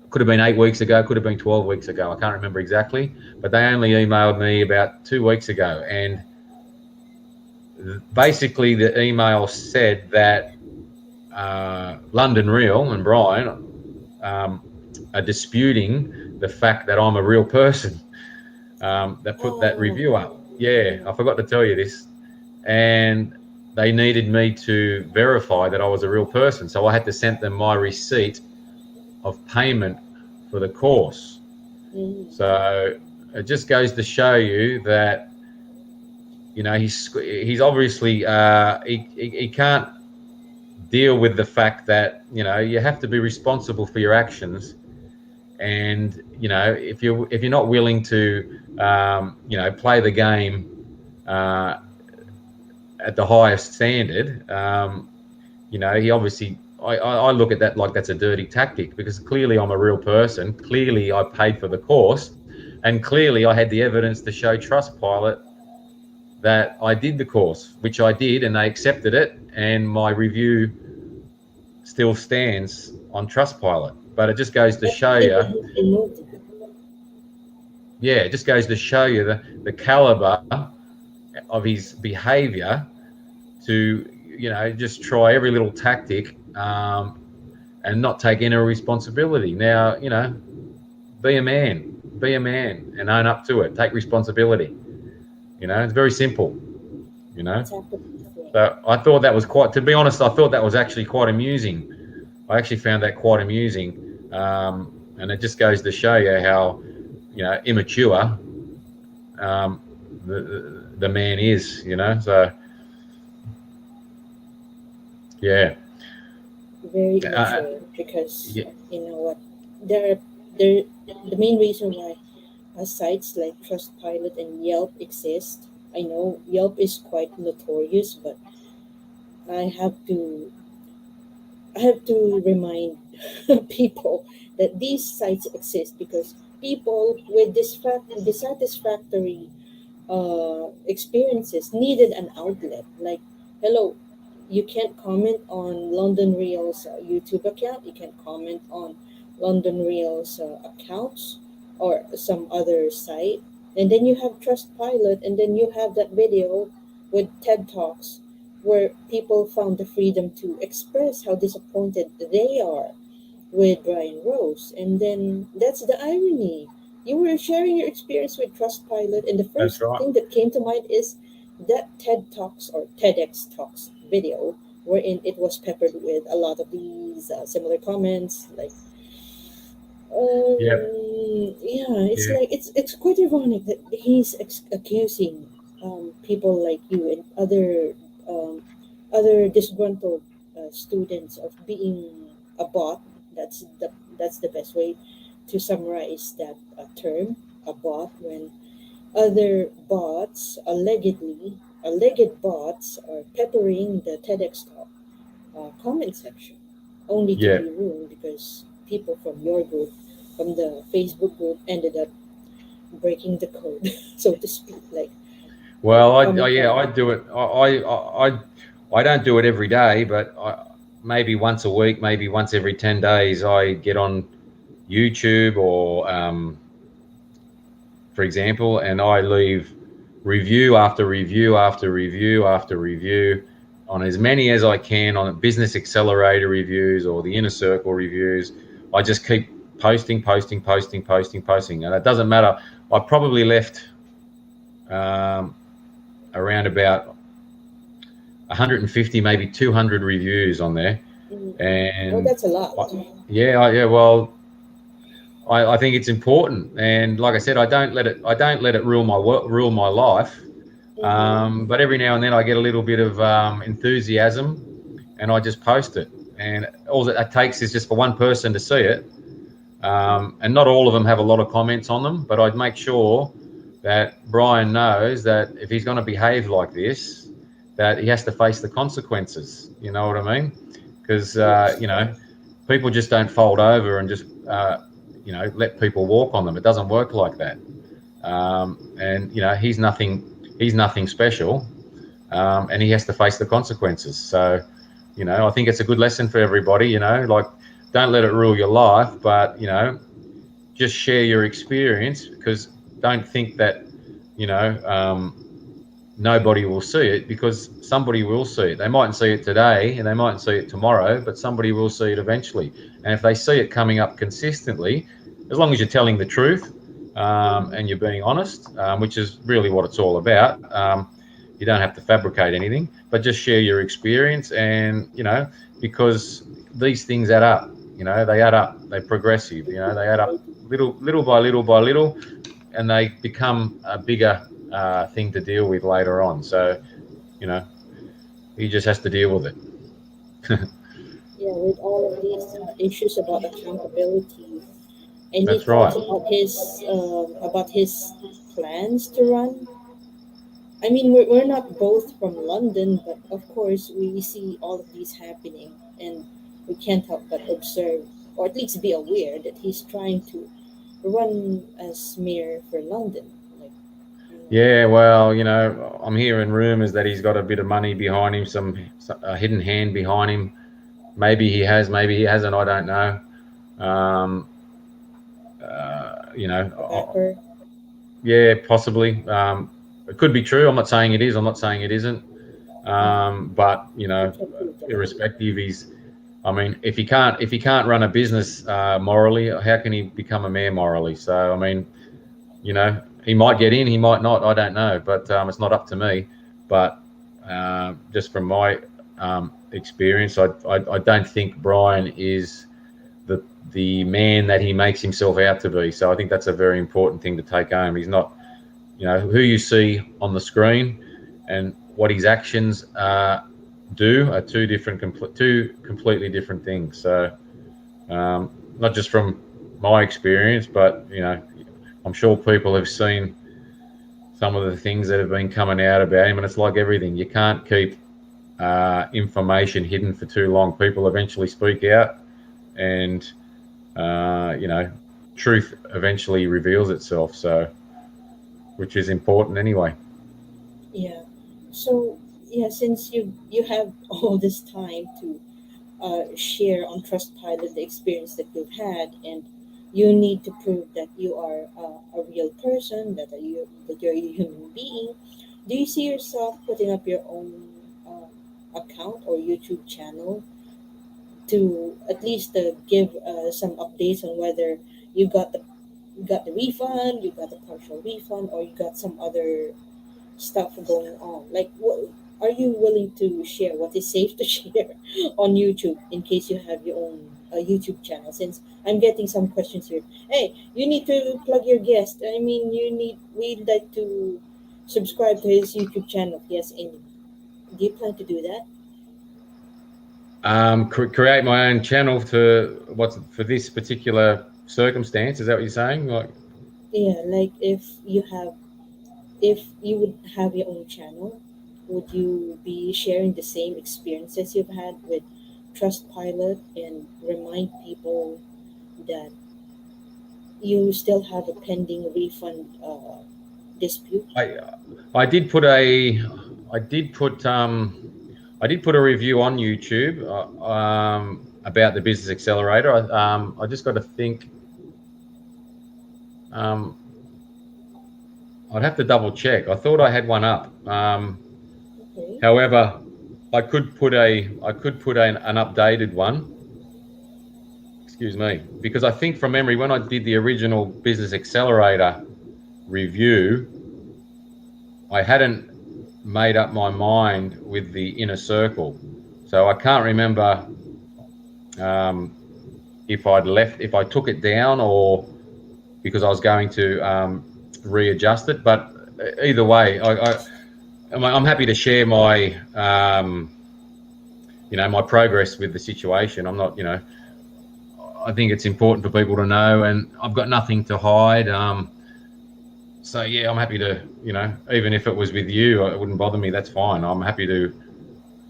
Could have been 8 weeks ago. Could have been 12 weeks ago. I can't remember exactly. But they only emailed me about 2 weeks ago, and basically the email said that London Real and Brian um, are disputing the fact that I'm a real person, that put that Oh, review up. Yeah, yeah. I forgot to tell you this. And they needed me to verify that I was a real person. So I had to send them my receipt of payment for the course. Mm-hmm. So it just goes to show you that, he's obviously he can't deal with the fact that you have to be responsible for your actions, and if you're not willing to play the game uh, at the highest standard, he obviously I look at that like that's a dirty tactic, because clearly I'm a real person, clearly I paid for the course, and clearly I had the evidence to show Trustpilot that I did the course, which I did, and they accepted it, and my review still stands on Trustpilot. But it just goes to But show they you, didn't remove it. yeah, it just goes to show you the caliber of his behaviour to, just try every little tactic, and not take any responsibility. Now, be a man and own up to it. Take responsibility. It's very simple, you know. It's after the thing. So I thought that was to be honest, I thought that was actually quite amusing. I actually found that quite amusing, and it just goes to show you how immature the man is. So yeah, Very uh, immature, because yeah, you know what, there the main reason why sites like Trustpilot and Yelp exist. I know Yelp is quite notorious, but I have to I have to remind people that these sites exist because people with dissatisfactory experiences needed an outlet. Like, hello, you can't comment on London Real's YouTube account. You can't comment on London Real's accounts or some other site. And then you have Trustpilot, and then you have that video with TED Talks where people found the freedom to express how disappointed they are with Brian Rose. And then that's the irony. You were sharing your experience with Trustpilot, and the that's first right. thing that came to mind is that TED Talks or TEDx Talks video, wherein it was peppered with a lot of these similar comments. Like, Yeah, yeah, it's Yeah, like it's quite ironic that he's accusing people like you and other disgruntled students of being a bot. That's the best way to summarize that term, a bot. When other bots, alleged bots, are peppering the TEDx talk comment section, only to yeah. be ruined because people from your group, from the Facebook group, ended up breaking the code, so to speak, like Well, yeah, commenting. I do it. I don't do it every day, but maybe once a week, maybe once every 10 days, I get on YouTube or, for example, and I leave review after review after review after review on as many as I can on Business Accelerator reviews or the Inner Circle reviews. I just keep posting, posting, posting, posting, posting, and it doesn't matter. I probably left um, around about 150, maybe 200 reviews on there, Oh, and that's a lot. yeah, well, I think it's important, and like I said, I don't let it rule my life. Mm-hmm. But every now and then I get a little bit of enthusiasm, and I just post it. And all that takes is just for one person to see it, and not all of them have a lot of comments on them. But I'd make sure that Brian knows that if he's going to behave like this, that he has to face the consequences. You know what I mean? Because Yes. people just don't fold over and just let people walk on them. It doesn't work like that. And he's nothing special, and he has to face the consequences. So, I think it's a good lesson for everybody. Like, don't let it rule your life, but just share your experience, because don't think that you know nobody will see it, because somebody will see it. They mightn't see it today and they mightn't see it tomorrow, but somebody will see it eventually. And if they see it coming up consistently, as long as you're telling the truth, and you're Mm-hmm. being honest, which is really what it's all about, you don't have to fabricate anything, but just share your experience. And, because these things add up, they add up, they're progressive, they add up little by little by little, and they become a bigger thing to deal with later on. So, you know, he just has to deal with it. Yeah, with all of these issues about accountability, any That's right. thoughts about his plans to run? I mean, we're not both from London, but of course we see all of these happening, and we can't help but observe, or at least be aware that he's trying to run as mayor for London. Like, you know, Yeah, well, I'm hearing rumours that he's got a bit of money behind him, a hidden hand behind him. Maybe he has, maybe he hasn't. I don't know. Um, a backer. yeah, possibly. It could be true. I'm not saying it is. I'm not saying it isn't. But We can't prove that. irrespective, he's. I mean, if he can't run a business morally, how can he become a mayor morally? So, I mean, he might get in, he might not. I don't know, but it's not up to me. But just from my experience, I don't think Brian is the man that he makes himself out to be. So I think that's a very important thing to take home. He's not, who you see on the screen and what his actions do are two completely different things. So not just from my experience, but I'm sure people have seen some of the things that have been coming out about him, and it's like everything. You can't keep information hidden for too long. People eventually speak out, and truth eventually reveals itself. So, which is important anyway. Yeah. So yeah, since you have all this time to share on Trustpilot the experience that you've had, and you need to prove that you are a real person, that you're a human being. Do you see yourself putting up your own account or YouTube channel to at least give some updates on whether you got the refund, you got the partial refund, or you got some other stuff going on? Like, what are you willing to share? What is safe to share on YouTube in case you have your own? YouTube channel, since I'm getting some questions here. Hey, you need to plug your guest. I mean, we'd like to subscribe to his YouTube channel. Yes, and do you plan to do that? Create my own channel for this particular circumstance. Is that what you're saying? Like, Yeah, like if you would have your own channel, would you be sharing the same experiences you've had with Trustpilot and remind people that you still have a pending refund dispute? I I did put a I did put I did put a review on YouTube about the Business Accelerator. I just got to think. Um, I'd have to double check. I thought I had one up. Okay. However, I could put an updated one. Excuse me, because I think from memory, when I did the original Business Accelerator review, I hadn't made up my mind with the inner circle, so I can't remember um, if I took it down or because I was going to readjust it. But either way, I'm happy to share my my progress with the situation. I'm not, I think it's important for people to know, and I've got nothing to hide. So yeah, I'm happy to, even if it was with you, it wouldn't bother me. That's fine. I'm happy to,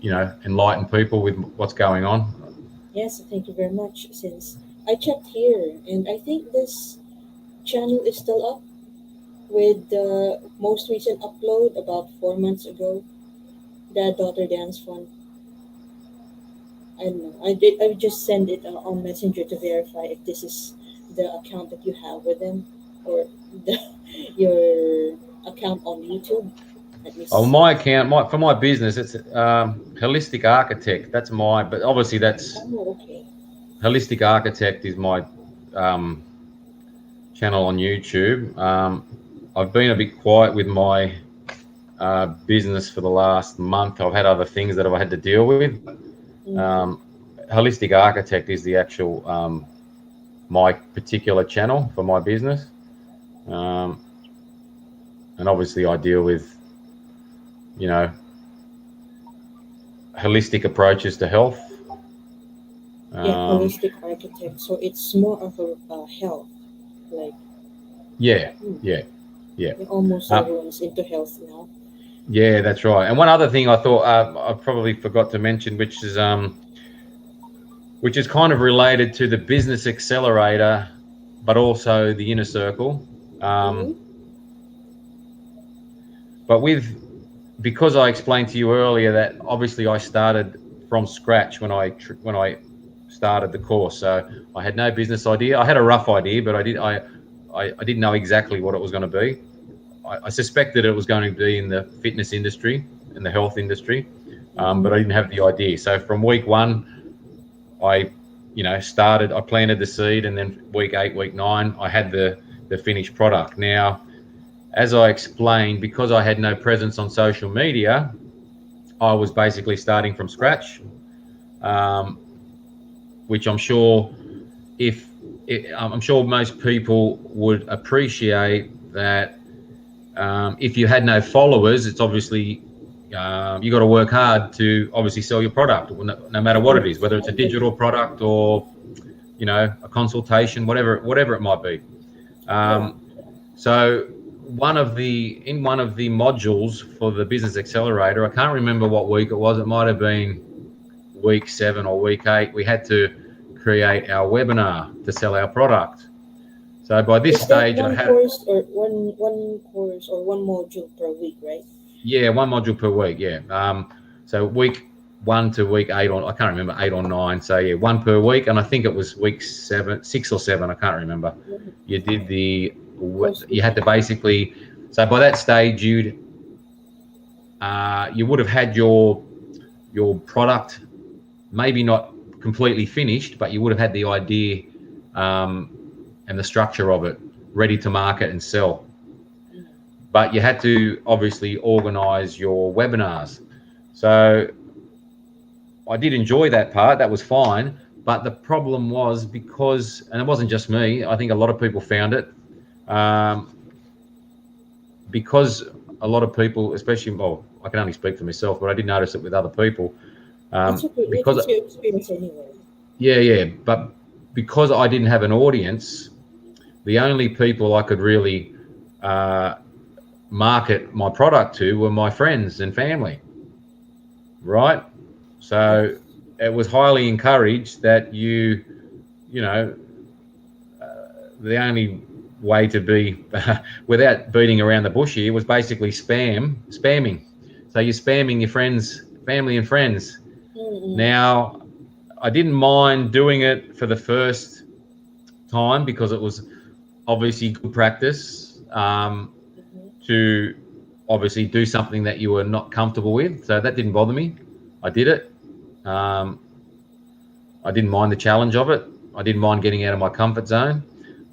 enlighten people with what's going on. Yes, thank you very much. Since I checked here, and I think this channel is still up with the most recent upload about 4 months ago. The Daughter Dance Fund. I don't know. I just send it on Messenger to verify if this is the account that you have with them, or the, your account on YouTube. Let me Oh, see. my account, for my business, it's Holistic Architect. That's but obviously that's Oh, okay. Holistic Architect is my um, channel on YouTube. I've been a bit quiet with my business for the last month. I've had other things that I've had to deal with. Mm-hmm. Um, Holistic Architect is the actual my particular channel for my business, um, and obviously I deal with you know holistic approaches to health. Yeah, Um, holistic architect. So it's more of a health, like yeah, hmm, yeah, yeah. almost Uh, everyone's into health now. yeah, that's right. And one other thing I thought I probably forgot to mention, which is kind of related to the Business Accelerator, but also the Inner Circle. Um, Mm-hmm. but because I explained to you earlier that obviously I started from scratch when I started the course, so I had no business idea. I had a rough idea, but I didn't know exactly what it was going to be. I suspected it was going to be in the fitness industry, in the health industry, but I Mm-hmm. didn't have the idea. So from week one, I, started. I planted the seed, and then week 8, week 9, I had the finished product. Now, as I explained, because I had no presence on social media, I was basically starting from scratch, um, which if I'm sure most people would appreciate that. If you had no followers, it's obviously you got to work hard to obviously sell your product, no matter what it is, Yes, whether it's I a agree. digital product or a consultation, whatever it might be. Yeah. Um, so one of the modules for the Business Accelerator, I can't remember what week it was. It might have been week 7 or week 8. We had to create our webinar to sell our product. So by this Is that stage, I one had course or one course or one module per week, right? yeah, one module per week. Yeah. So week 1 to week 8, or I can't remember, 8 or 9. So yeah, one per week, and I think it was week 7, 6 or 7. I can't remember. Mhm. You did Course you had to design. basically. So by that stage, you would have had your product maybe not completely finished, but you would have had the idea um, and the structure of it ready to market and sell. Mm. But you had to obviously organize your webinars. So I did enjoy that part. That was fine. But the problem was because, and it wasn't just me, I think a lot of people found it, um, because a lot of people, especially, well, I can only speak for myself, but I did notice it with other people. It's okay. Because, It's your experience anyway. yeah, yeah, but because I didn't have an audience, the only people I could really uh, market my product to were my friends and family, right? So Yes. it was highly encouraged that you know, the only way to be without beating around the bush here was basically spamming. So you're spamming your friends, family, and friends. Mm-mm. Now, I didn't mind doing it for the first time because it was obviously good practice Mm-hmm. to obviously do something that you were not comfortable with. So that didn't bother me. I did it. Um, I didn't mind the challenge of it. I didn't mind getting out of my comfort zone.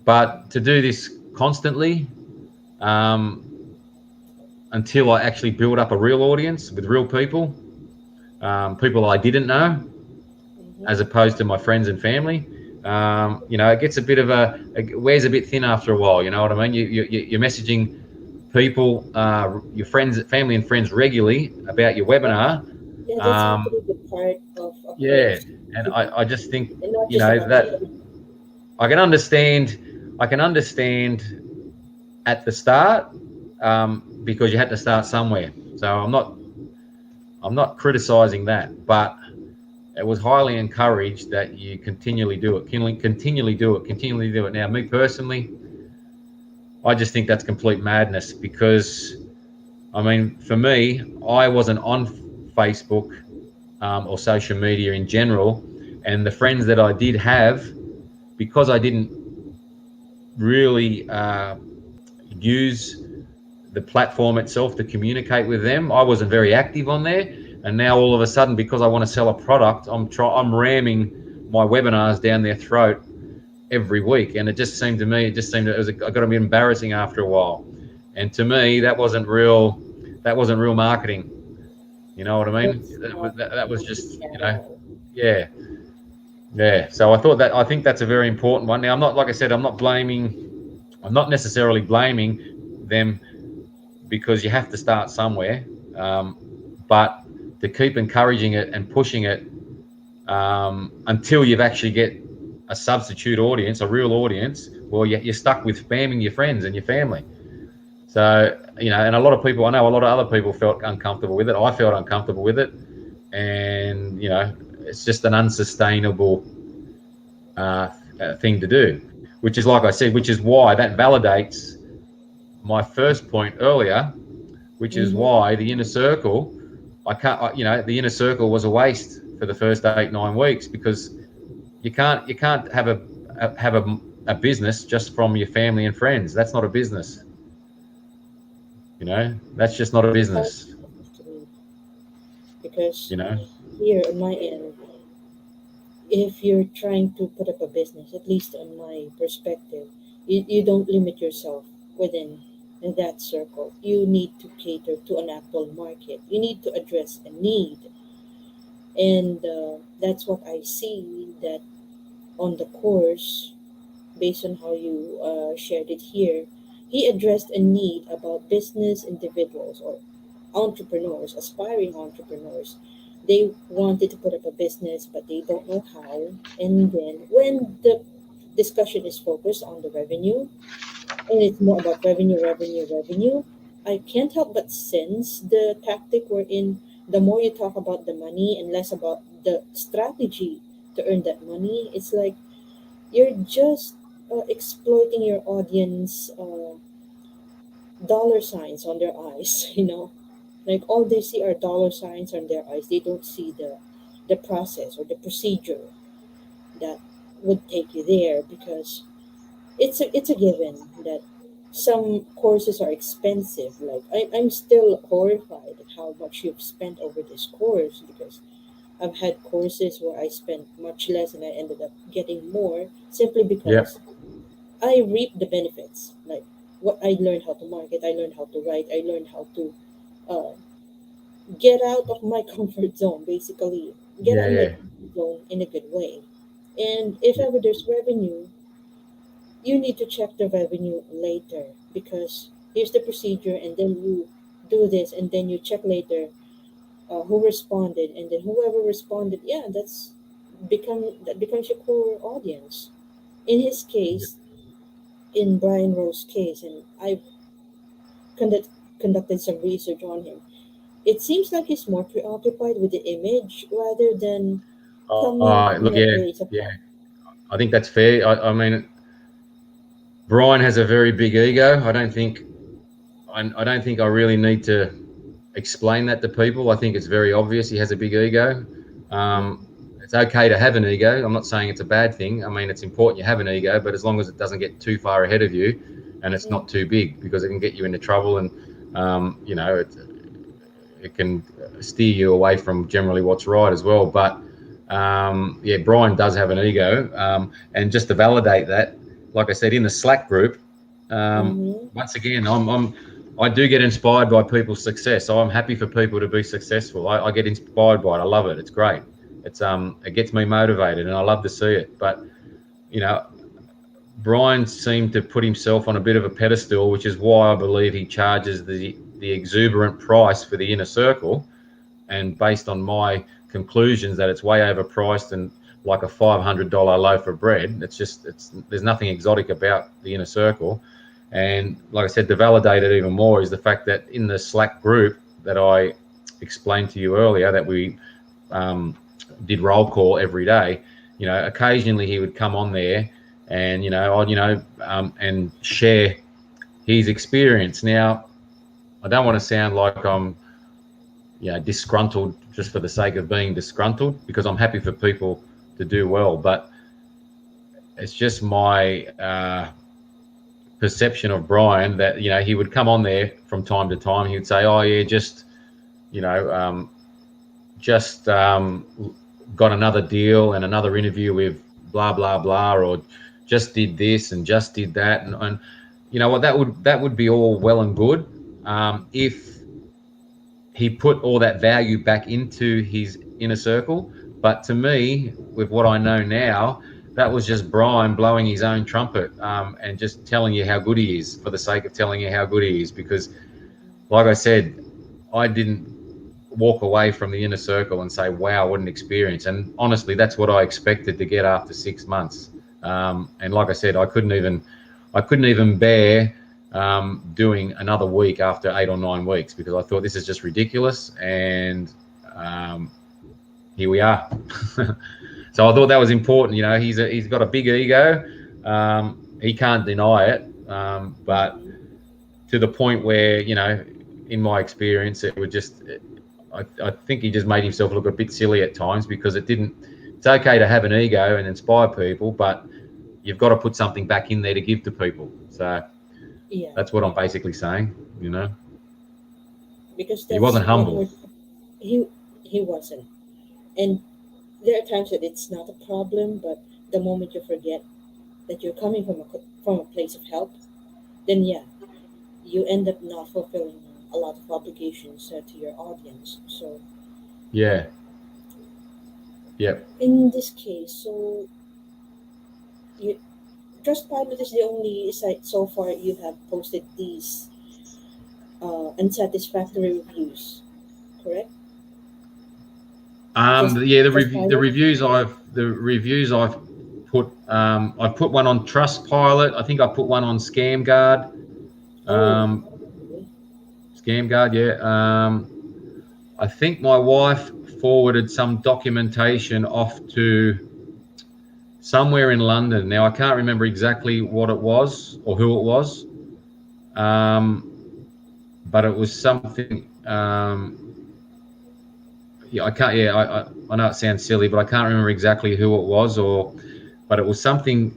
But to do this constantly, um, until I actually build up a real audience with real people, people I didn't know, as Mm-hmm. opposed to my friends and family. It gets a bit of it wears a bit thin after a while. You know what I mean? You're messaging people, your friends, family, and friends regularly about your Yeah, webinar. yeah, that's Um, actually the part of a yeah, course and to do, I just think and not just about that selling. I can understand. I can understand at the start, because you had to start somewhere. So I'm not criticizing that, but it was highly encouraged that you continually do it, continually do it, continually do it. Now, me personally, I just think that's complete madness because, I mean, for me, I wasn't on Facebook or social media in general, and the friends that I did have, because I didn't really use the platform itself to communicate with them. I wasn't very active on there, and now all of a sudden, because I want to sell a product, I'm ramming my webinars down their throat every week, and it just seemed it got to be embarrassing after a while, and to me, that wasn't real marketing. You know what I mean? That's That was, not that was marketing just, at all. yeah, yeah. So I think that's a very important one. Now, I'm not, like I said, I'm not necessarily blaming them because you have to start somewhere. Um, but to keep encouraging it and pushing it until you've actually get a substitute audience, a real audience, well, you're stuck with spamming your friends and your family. So, and a lot of people, I know a lot of other people felt uncomfortable with it. I felt uncomfortable with it. And, it's just an unsustainable thing to do, which is, like I said, which is why that validates my first point earlier, which is Mm-hmm. why the inner circle, the inner circle was a waste for the first 8-9 weeks because you can't have a business just from your family and friends. That's not a business. That's just not a It's hard business. to me because You know, here on my end, if you're trying to put up a business, at least on my perspective, you don't limit yourself within that circle. You need to cater to an actual market. You need to address a need. And that's what I see that on the course, based on how you shared it here, he addressed a need about business individuals or entrepreneurs, aspiring entrepreneurs. They wanted to put up a business, but they don't know how. And then when the discussion is focused on the revenue, and it's more about revenue, revenue, revenue, I can't help but sense the tactic wherein the more you talk about the money and less about the strategy to earn that money, it's like you're just exploiting your audience dollar signs on their eyes, like all they see are dollar signs on their eyes. They don't see the process or the procedure that would take you there, because it's a given that some courses are expensive. Like I'm still horrified at how much you've spent over this course, because I've had courses where I spent much less and I ended up getting more simply yeah, because I reap the benefits. Like what I learned how to market, I learned how to write, I learned how to uh, get out of my comfort zone. Basically, get out yeah, of my yeah, comfort zone in a good way. And if ever there's revenue, you need to check the revenue later, because here's the procedure, and then you do this, and then you check later who responded, and then whoever responded, yeah, that becomes your core audience. In his case, in Brian Rose's case, and I conduct, conducted some research on him, it seems like he's more preoccupied with the image rather than coming from Look, a yeah, place of yeah. help. I think that's fair. I mean, Brian has a very big ego. I don't think I really need to explain that to people. I think it's very obvious he has a big ego. Um, Mm, it's okay to have an ego. I'm not saying it's a bad thing. I mean, it's important you have an ego, but as long as it doesn't get too far ahead of you, and it's not mm, too big, because it can get you into trouble, and it can steer you away from generally what's right as well. But yeah, Brian does have an ego, and just to validate that, like I said, in the Slack group, mm-hmm, once again, I do get inspired by people's success. So I'm happy for people to be successful. I get inspired by it. I love it. It's great. It gets me motivated, and I love to see it. But you know, Brian seemed to put himself on a bit of a pedestal, which is why I believe he charges the exuberant price for the inner circle. And based on my conclusions that it's way overpriced and like a $500 loaf of bread, it's there's nothing exotic about the inner circle. And like I said, to validate it even more is the fact that in the Slack group that I explained to you earlier, that we um, did roll call every day, occasionally he would come on there and and share his experience. Now, I don't want to sound like I'm disgruntled just for the sake of being disgruntled, because I'm happy for people to do well, but it's just my perception of Brian that he would come on there from time to time. He would say, "Oh yeah, you know um, just got another deal and another interview with blah blah blah," or just did this and just did that, and you know what, that would be all well and good if he put all that value back into his inner circle. But to me, with what I know now, that was just Brian blowing his own trumpet, and just telling you how good he is for the sake of telling you how good he is. Because, like I said, I didn't walk away from the inner circle and say, "Wow, what an experience!" And honestly, that's what I expected to get after 6 months. And like I said, I couldn't even bear doing another week after 8 or 9 weeks, because I thought this is just ridiculous. And um, here we are. So I thought that was important. He's got a big ego. He can't deny it. But mm-hmm. to the point where, in my experience, it would just, I think he just made himself look a bit silly at times, because it's okay to have an ego and inspire people, but you've got to put something back in there to give to people. So Yeah, that's what I'm basically saying. because He that's wasn't what humble. we're. He he wasn't, and there are times that it's not a problem, but the moment you forget that you're coming from a place of help, then yeah, you end up not fulfilling a lot of obligations to your audience. So Yeah. Yep. in this case, so you, Trustpilot is the only site so far you have posted these unsatisfactory reviews, correct? Just Yeah. Trustpilot. The reviews I've put one on Trustpilot. I think I put one on ScamGuard. Oh, Um, okay. ScamGuard. Yeah. I think my wife forwarded some documentation off to somewhere in London. Now I can't remember exactly what it was or who it was, um, but it was something. Yeah, I can't. Yeah, I know it sounds silly, but I can't remember exactly who it was, but it was something.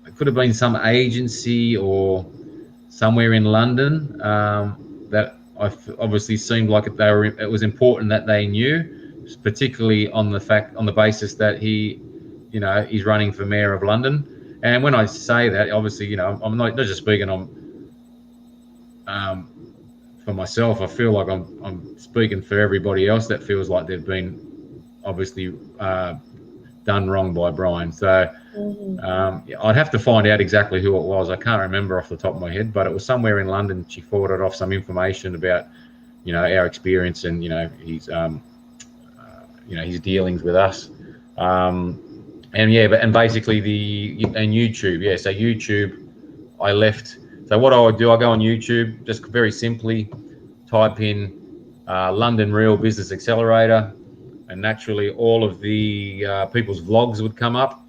It could have been some agency or somewhere in London, that obviously seemed like it was important that they knew, particularly on the basis that he's running for mayor of London. And when I say that, obviously, I'm not just speaking on um, for myself. I feel like I'm speaking for everybody else that feels like they've been obviously done wrong by Brian. So Mm-hmm. I'd have to find out exactly who it was. I can't remember off the top of my head, but it was somewhere in London. She forwarded off some information about, our experience and, his dealings with us. And yeah, and basically and YouTube, yeah. So YouTube, I left. So what I would do, I go on YouTube, just very simply type in London Real Business Accelerator, and naturally all of the people's vlogs would come up.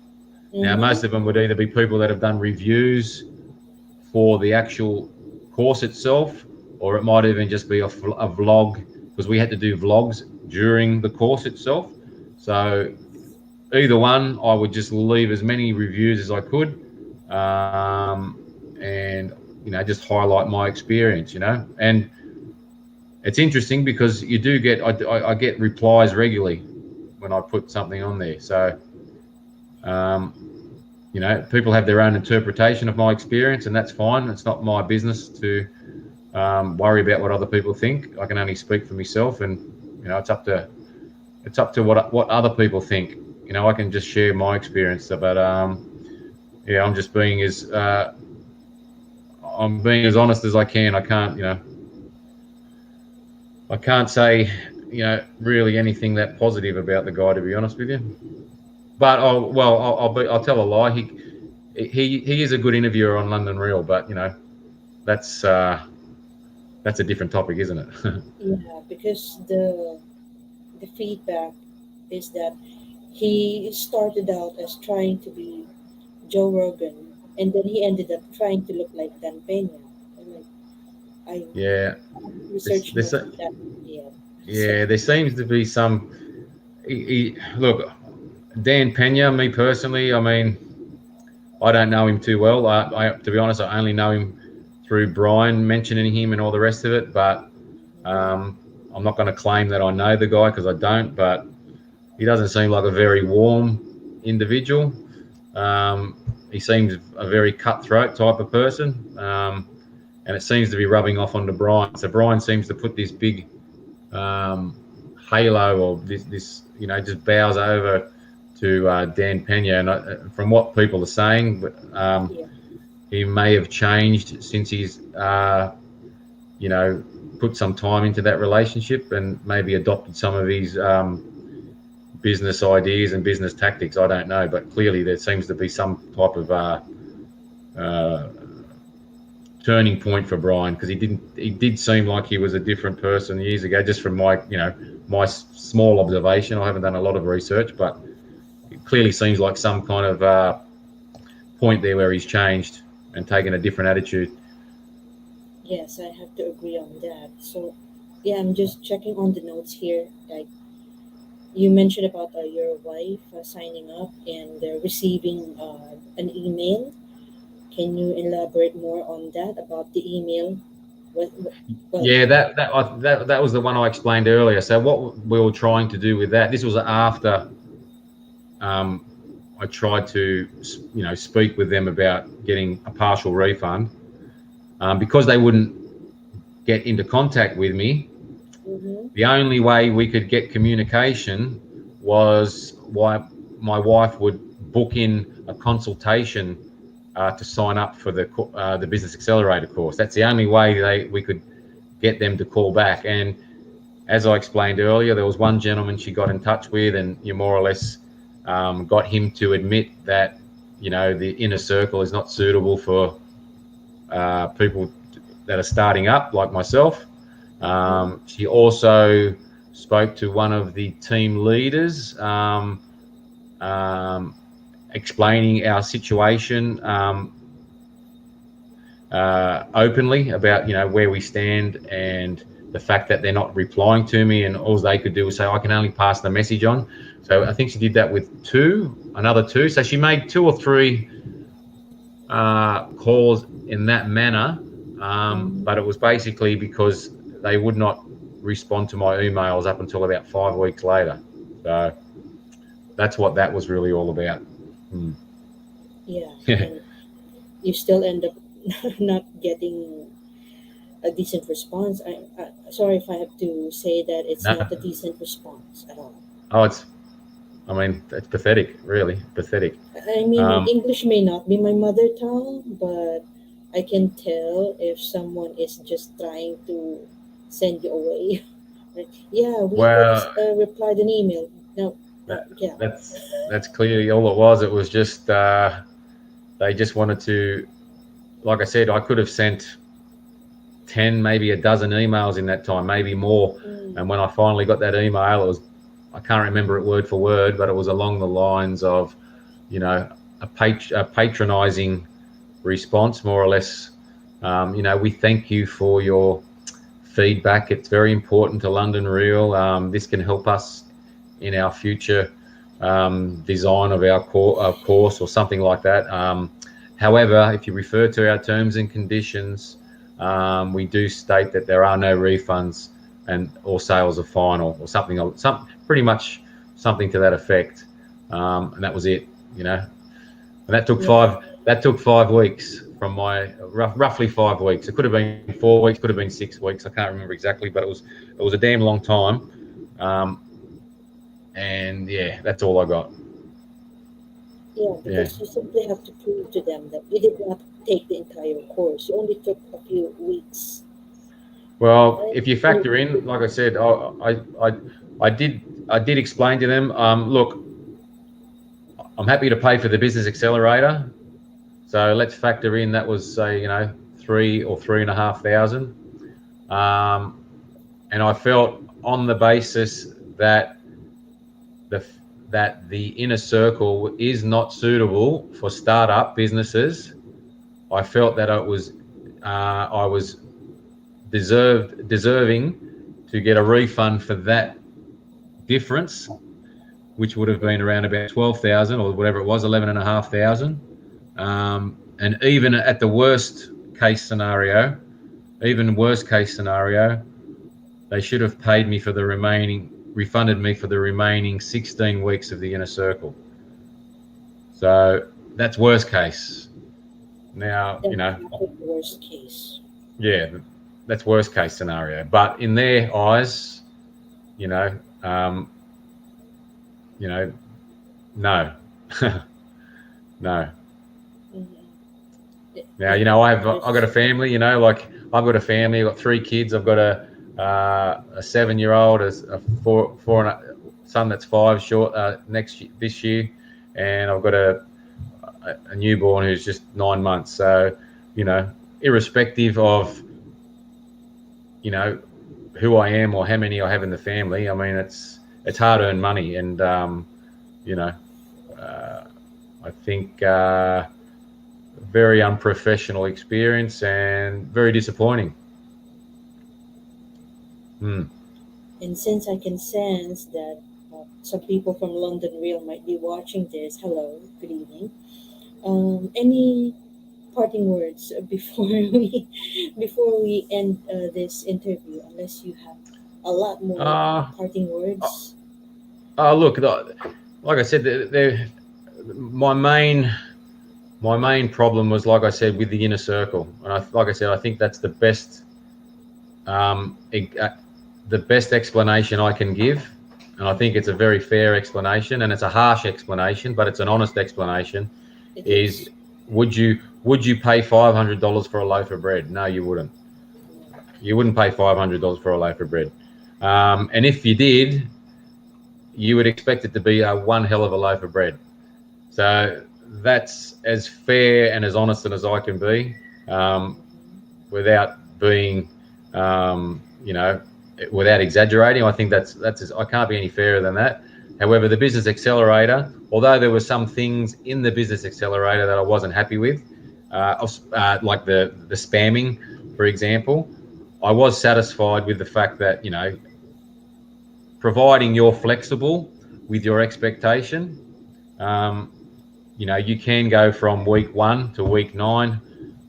Now, most of Mm-hmm. them would either be people that have done reviews for the actual course itself, or it might even just be a vlog, because we had to do vlogs during the course itself. So either one, I would just leave as many reviews as I could, and just highlight my experience. And it's interesting because you do get I get replies regularly when I put something on there. So um, people have their own interpretation of my experience, and that's fine. It's not my business to worry about what other people think. I can only speak for myself, and it's up to what other people think. I can just share my experience, but yeah, I'm being as honest as I can. I can't say really anything that positive about the guy, to be honest with you. But I'll tell a lie. He is a good interviewer on London Real, but that's that's a different topic, isn't it? Yeah, because the feedback is that he started out as trying to be Joe Rogan, and then he ended up trying to look like Dan Pena. I'm like, I Yeah, researched this, most of that. Yeah, so yeah. There seems to be some. Look, Dan Pena. Me personally, I mean, I don't know him too well. To be honest, I only know him through Brian mentioning him and all the rest of it. But um, I'm not going to claim that I know the guy because I don't. But he doesn't seem like a very warm individual. Um, he seems a very cutthroat type of person, and it seems to be rubbing off onto Brian. So Brian seems to put this big um, halo, or this just bows over to Dan Pena. And from what people are saying, yeah, he may have changed since he's you know put some time into that relationship and maybe adopted some of his business ideas and business tactics. I don't know, but clearly there seems to be some type of uh, turning point for Brian, because he did seem like he was a different person years ago, just from my small observation. I haven't done a lot of research, but it clearly seems like some kind of point there where he's changed and taken a different attitude. yes, I have to agree on that. So yeah, I'm just checking on the notes here. Like you mentioned about your wife signing up and receiving an email. Can you elaborate more on that about the email? What well, Yeah, that was the one I explained earlier. So what we were trying to do with that, this was after um, I tried to speak with them about getting a partial refund, because they wouldn't get into contact with me. mm-hmm, The only way we could get communication was why my wife would book in a consultation to sign up for the Business Accelerator course. That's the only way we could get them to call back. And as I explained earlier, there was one gentleman she got in touch with, and you more or less got him to admit that the inner circle is not suitable for people that are starting up like myself. mm-hmm, She also spoke to one of the team leaders, um, explaining our situation openly about where we stand, and the fact that they're not replying to me, and all they could do was say, I can only pass the message on. So I think she did that with another two. So she made two or three calls in that manner, but it mm-hmm. was basically because they would not respond to my emails up until about 5 weeks later. So that's what that was really all about. Hmm. Yeah, and you still end up not getting a decent response. Sorry if I have to say that it's No, not a decent response at all. oh, it's I mean, it's pathetic, really pathetic. I mean, Um, English may not be my mother tongue, but I can tell if someone is just trying to send you away. Like, yeah, we already well, replied an email. No, that, yeah. that's clearly all it was. It was just they just wanted to. Like I said, I could have sent 10, maybe a dozen emails in that time, maybe more. Mm, And when I finally got that email, it was, I can't remember it word for word, but it was along the lines of, you know, a patronizing response, more or less. We thank you for your feedback. It's very important to London Real. This can help us in our future design of our course or something like that. However, if you refer to our terms and conditions, we do state that there are no refunds and all sales are final or something, pretty much something to that effect. And that was it, and yeah. that took 5 weeks from my roughly 5 weeks. It could have been 4 weeks, could have been 6 weeks. I can't remember exactly, but it was a damn long time. And yeah, that's all I got. Yeah, Yeah. because you simply have to prove to them that you did not take the entire course. You only took a few weeks, Well, right? if you factor in, like I said, I did explain to them. Look, I'm happy to pay for the business accelerator. So let's factor in that was say 3 or 3.5 thousand. Um, and I felt on the basis that the that the inner circle is not suitable for startup businesses. I felt that I was deserving to get a refund for that difference, which would have Yeah. been around about 12,000 or whatever it was, 11,500. And even at the even worst case scenario, they should have refunded me for the remaining 16 weeks of the inner circle. So that's worst case. Now, That's actually the worst case. yeah, that's worst case scenario. But in their eyes, you know, um, you know, no, no. Hmm. Now, Yeah, I've got there's a family. Like I've got a family. I've got 3 kids. I've got a 7-year-old, a four and son that's 5 short this year, and I've got a newborn who's just 9 months. So, you know, irrespective of who I am or how many I have in the family, I mean it's hard earned money, and you know, uh, I think very unprofessional experience and very disappointing. Hmm. and since I can sense that some people from London Real might be watching this, hello, good evening. Any parting words before we end this interview? Unless you have a lot more Uh, parting uh, words. Look, like I said, my main my main problem was, like I said, with the inner circle, and like I said, I think that's um, uh, the best explanation I can give, and I think it's a very fair explanation, and it's a harsh explanation, but it's an honest explanation. It Is is. would you pay $500 for a loaf of bread? No, you wouldn't. You wouldn't pay $500 for a loaf of bread, and if you did, you would expect it to be a one hell of a loaf of bread. So that's as fair and as honest as I can be, without being, um, you know, without exaggerating. I think I can't be any fairer than that. However, the business accelerator, although there were some things in the business accelerator that I wasn't happy with, like the spamming, for example, I was satisfied with the fact that providing you're flexible with your expectation, um, you can go from week 1 to week 9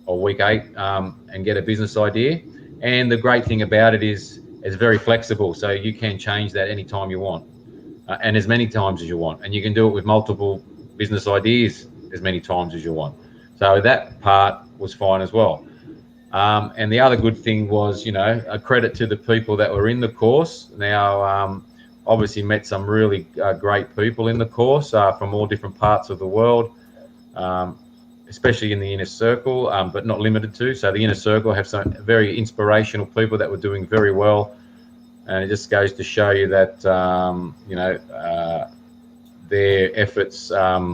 or week 8, and get a business idea. And the great thing about it is it's very flexible, so you can change that anytime you want, and as many times as you want, and you can do it with multiple business ideas as many times as you want. So that part was fine as well. And the other good thing was, a credit to the people that were in the course. Now, obviously met some really great people in the course from all different parts of the world, um, especially in the inner circle, but not limited to. So the inner circle have some very inspirational people that were doing very well, and it just goes to show you that their efforts, uh,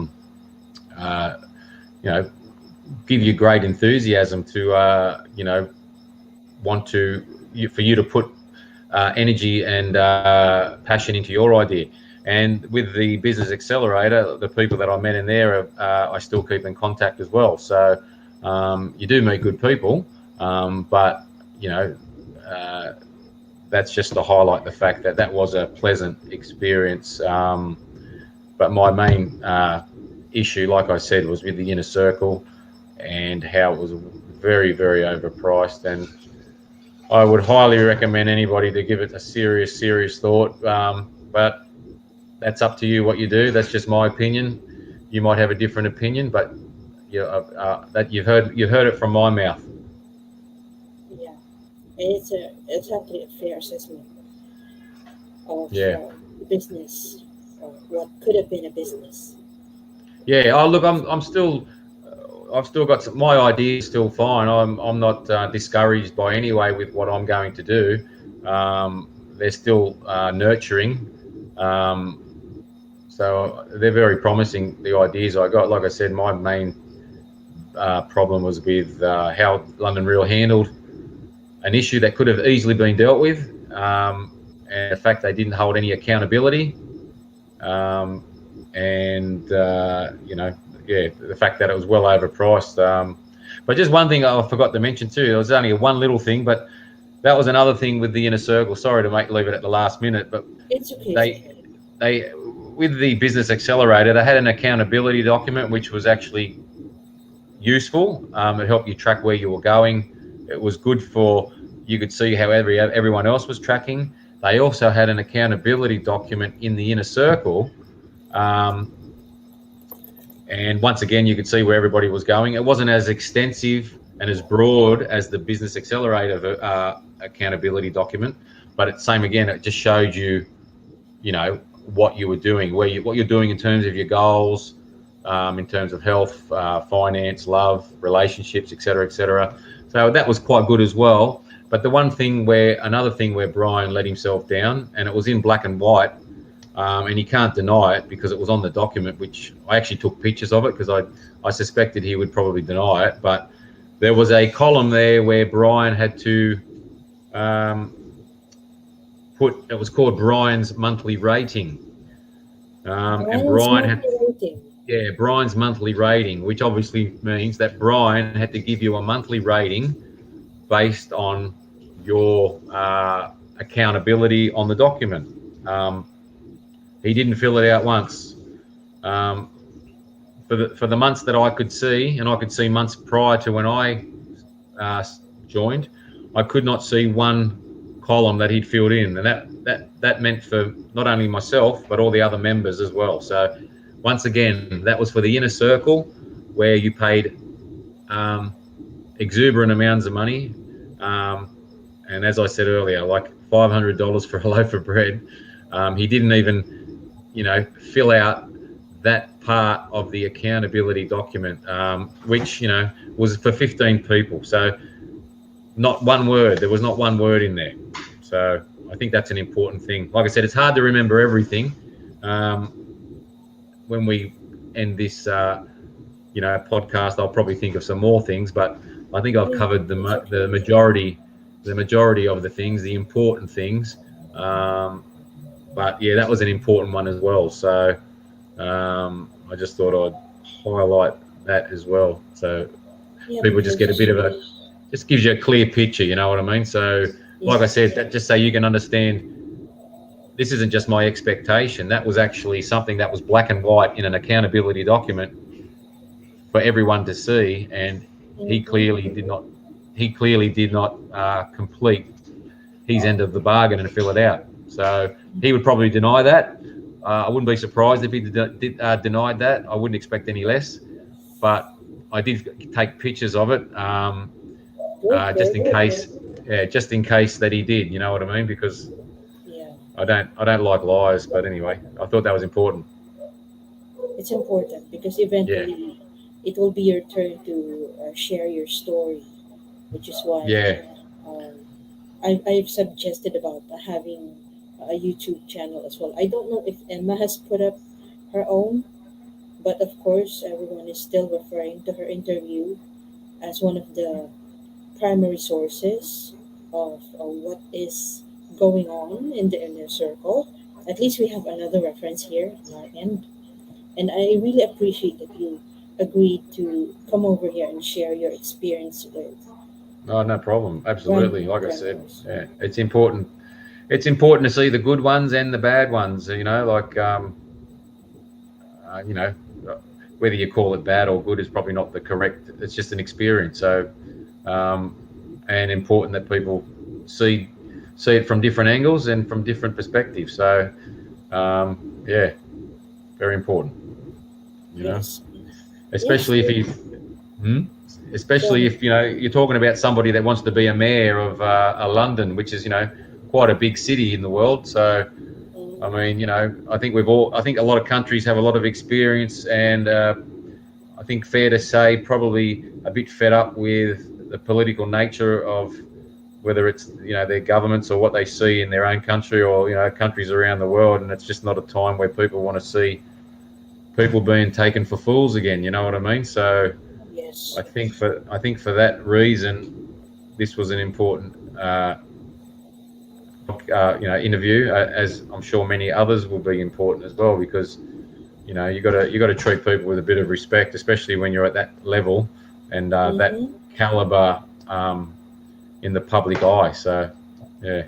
you know, give you great enthusiasm to want to for you to put energy and passion into your idea. And with the Business Accelerator, the people that I met in there, I still keep in contact as well. So you do meet good people, but that's just to highlight the fact that that was a pleasant experience. But my main issue, like I said, was with the inner circle and how it was very, very overpriced. And I would highly recommend anybody to give it a serious thought. But that's up to you what you do. That's just my opinion. You might have a different opinion, but that you've heard it from my mouth. Yeah, it's actually a fair assessment of Yeah. business, or what could have been a business. Yeah. Oh, look, I'm still. I've still got my ideas still fine. I'm not discouraged by any way with what I'm going to do. They're still nurturing. So they're very promising, the ideas I got. Like I said, my main problem was with how London Real handled an issue that could have easily been dealt with, and the fact they didn't hold any accountability, and the fact that it was well overpriced. But just one thing I forgot to mention too, it was only one little thing, but that was another thing with the inner circle. Sorry to leave it at the last minute, but It's okay. they with the Business Accelerator, they had an accountability document which was actually useful. It helped you track where you were going. It was good for, you could see how everyone else was tracking. They also had an accountability document in the inner circle. And once again, you could see where everybody was going. It wasn't as extensive and as broad as the Business Accelerator accountability document, but it just showed you, what you were doing, what you're doing in terms of your goals, in terms of health, finance, love, relationships, etc., etc. So that was quite good as well. But another thing where Brian let himself down, and it was in black and white. And he can't deny it because it was on the document, which I actually took pictures of it because I suspected he would probably deny it. But there was a column there where Brian had to it was called Brian's monthly rating. And Brian's monthly rating, which obviously means that Brian had to give you a monthly rating based on your accountability on the document. He didn't fill it out once. For the months that I could see, and I could see months prior to when I joined, I could not see one column that he'd filled in, and that meant for not only myself but all the other members as well. So once again, that was for the inner circle, where you paid exuberant amounts of money, and as I said earlier, like $500 for a loaf of bread. He didn't even fill out that part of the accountability document, which, was for 15 people. So not one word. There was not one word in there. So I think that's an important thing. Like I said, it's hard to remember everything. When we end this, podcast, I'll probably think of some more things, but I think I've covered the majority of the things, the important things. But yeah, that was an important one as well. So I just thought I'd highlight that as well. So people just get just gives you a clear picture, you know what I mean? So like I said, that just so you can understand, this isn't just my expectation. That was actually something that was black and white in an accountability document for everyone to see. And he clearly did not complete his end of the bargain and fill it out. So he would probably deny that. I wouldn't be surprised if he denied that. I wouldn't expect any less. But I did take pictures of it, just in case that he did. You know what I mean? Because I don't like lies, but anyway, I thought that was important. It's important because Yeah, eventually it will be your turn to share your story, which is why yeah. um, I've suggested about having a YouTube channel as well. I don't know if Emma has put up her own, but of course, everyone is still referring to her interview as one of the primary sources of what is going on in the inner circle. At least we have another reference here on our end. And I really appreciate that you agreed to come over here and share your experience with Oh, no problem. Absolutely. random Like I said, criminals. yeah, it's important. It's important to see the good ones and the bad ones. Like you know, uh, whether you call it bad or good is probably not the correct. It's just an experience. So, um, and important that people see see it from different angles and from different perspectives. So, yeah, very important. You know, Yes. Yes. especially if you, hmm? Go Especially ahead. if you're talking about somebody that wants to be a mayor of London, which is quite a big city in the world. So I Mm, mean, I think a lot of countries have a lot of experience, and I think fair to say probably a bit fed up with the political nature of whether it's their governments or what they see in their own country or countries around the world, and it's just not a time where people want to see people being taken for fools again. You know what I mean? So yes. I think for that reason, this was an important interview, as I'm sure many others will be important as well, because you got to treat people with a bit of respect, especially when you're at that level and that Mm-hmm. caliber in the public eye. So yeah,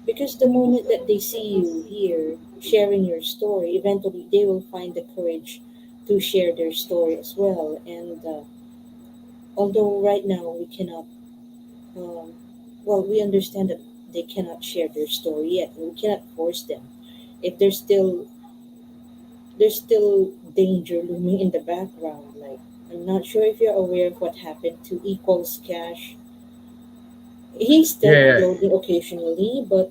Because the moment that they see you here sharing your story, eventually they will find the courage to share their story as well. And although right now we cannot, um, well, we understand that they cannot share their story yet, and we cannot force them. If there's still danger looming in the background. Like, I'm not sure if you're aware of what happened to Equals Cash. He's still yeah, uploading occasionally, but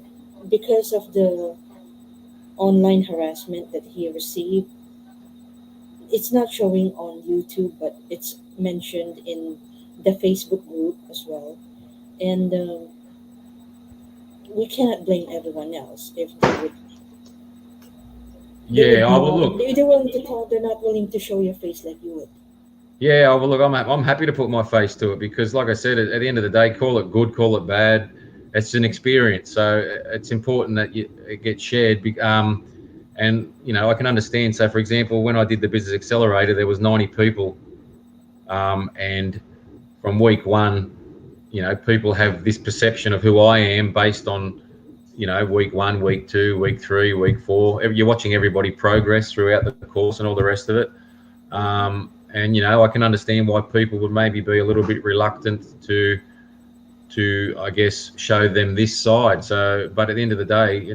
because of the online harassment that he received, it's not showing on YouTube, but it's mentioned in the Facebook group as well. And we cannot blame everyone else if they would yeah. I will not, look. they're willing to talk, they're not willing to show your face like you would. Yeah, I will look. I'm happy to put my face to it because, like I said, at the end of the day, call it good, call it bad, it's an experience. So it's important that it gets shared. And I can understand. So, for example, when I did the business accelerator, there was 90 people, and from week one, people have this perception of who I am based on, week one, week two, week three, week four. You're watching everybody progress throughout the course and all the rest of it. Mm-hmm. And I can understand why people would maybe be a little bit reluctant to I guess show them this side. So, but at the end of the day,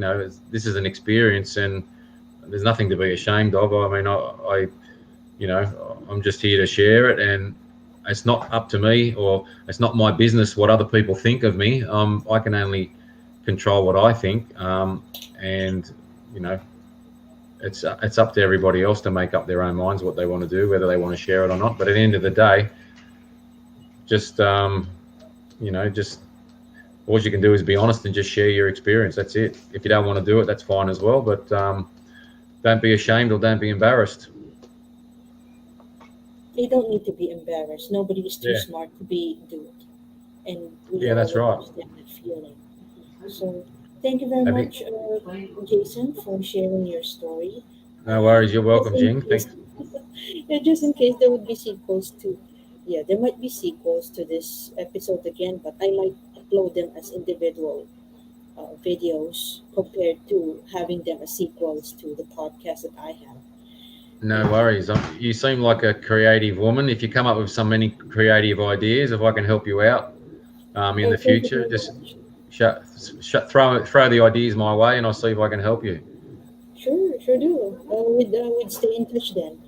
this is an experience, and there's nothing to be ashamed of. I mean, I'm just here to share it, and it's not up to me, or it's not my business what other people think of me. I can only control what I think, and you know, it's up to everybody else to make up their own minds what they want to do, whether they want to share it or not. But at the end of the day, just just all you can do is be honest and just share your experience. That's it. If you don't want to do it, that's fine as well. But don't be ashamed or don't be embarrassed. They don't need to be embarrassed. Nobody is too Yeah, smart to be duped, and we yeah, all that's right. understand that feeling. So, thank you very I think much, Jason, for sharing your story. no worries. You're Just welcome, in Jing. case, Thanks. yeah, just in case there would be sequels to, yeah, there might be sequels to this episode again, but I might upload them as individual videos compared to having them as sequels to the podcast that I have. No And worries. You seem like a creative woman. If you come up with so many creative ideas, if I can help you out in the thank you future, very just much. throw the ideas my way, and I'll see if I can help you. Sure, sure do. We'd stay in touch then.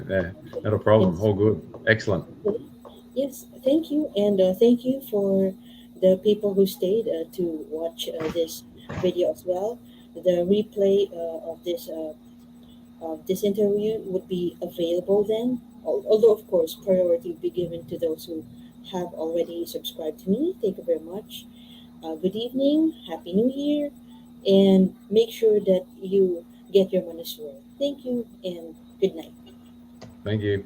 Yeah, not a problem. Yes. All good. Excellent. Okay. Yes, thank you, and thank you for the people who stayed to watch this video as well. The replay of this interview would be available then. Although, of course, priority would be given to those who have already subscribed to me. Thank you very much. Good evening, Happy New Year, and make sure that you get your money's worth. Thank you, and good night. Thank you.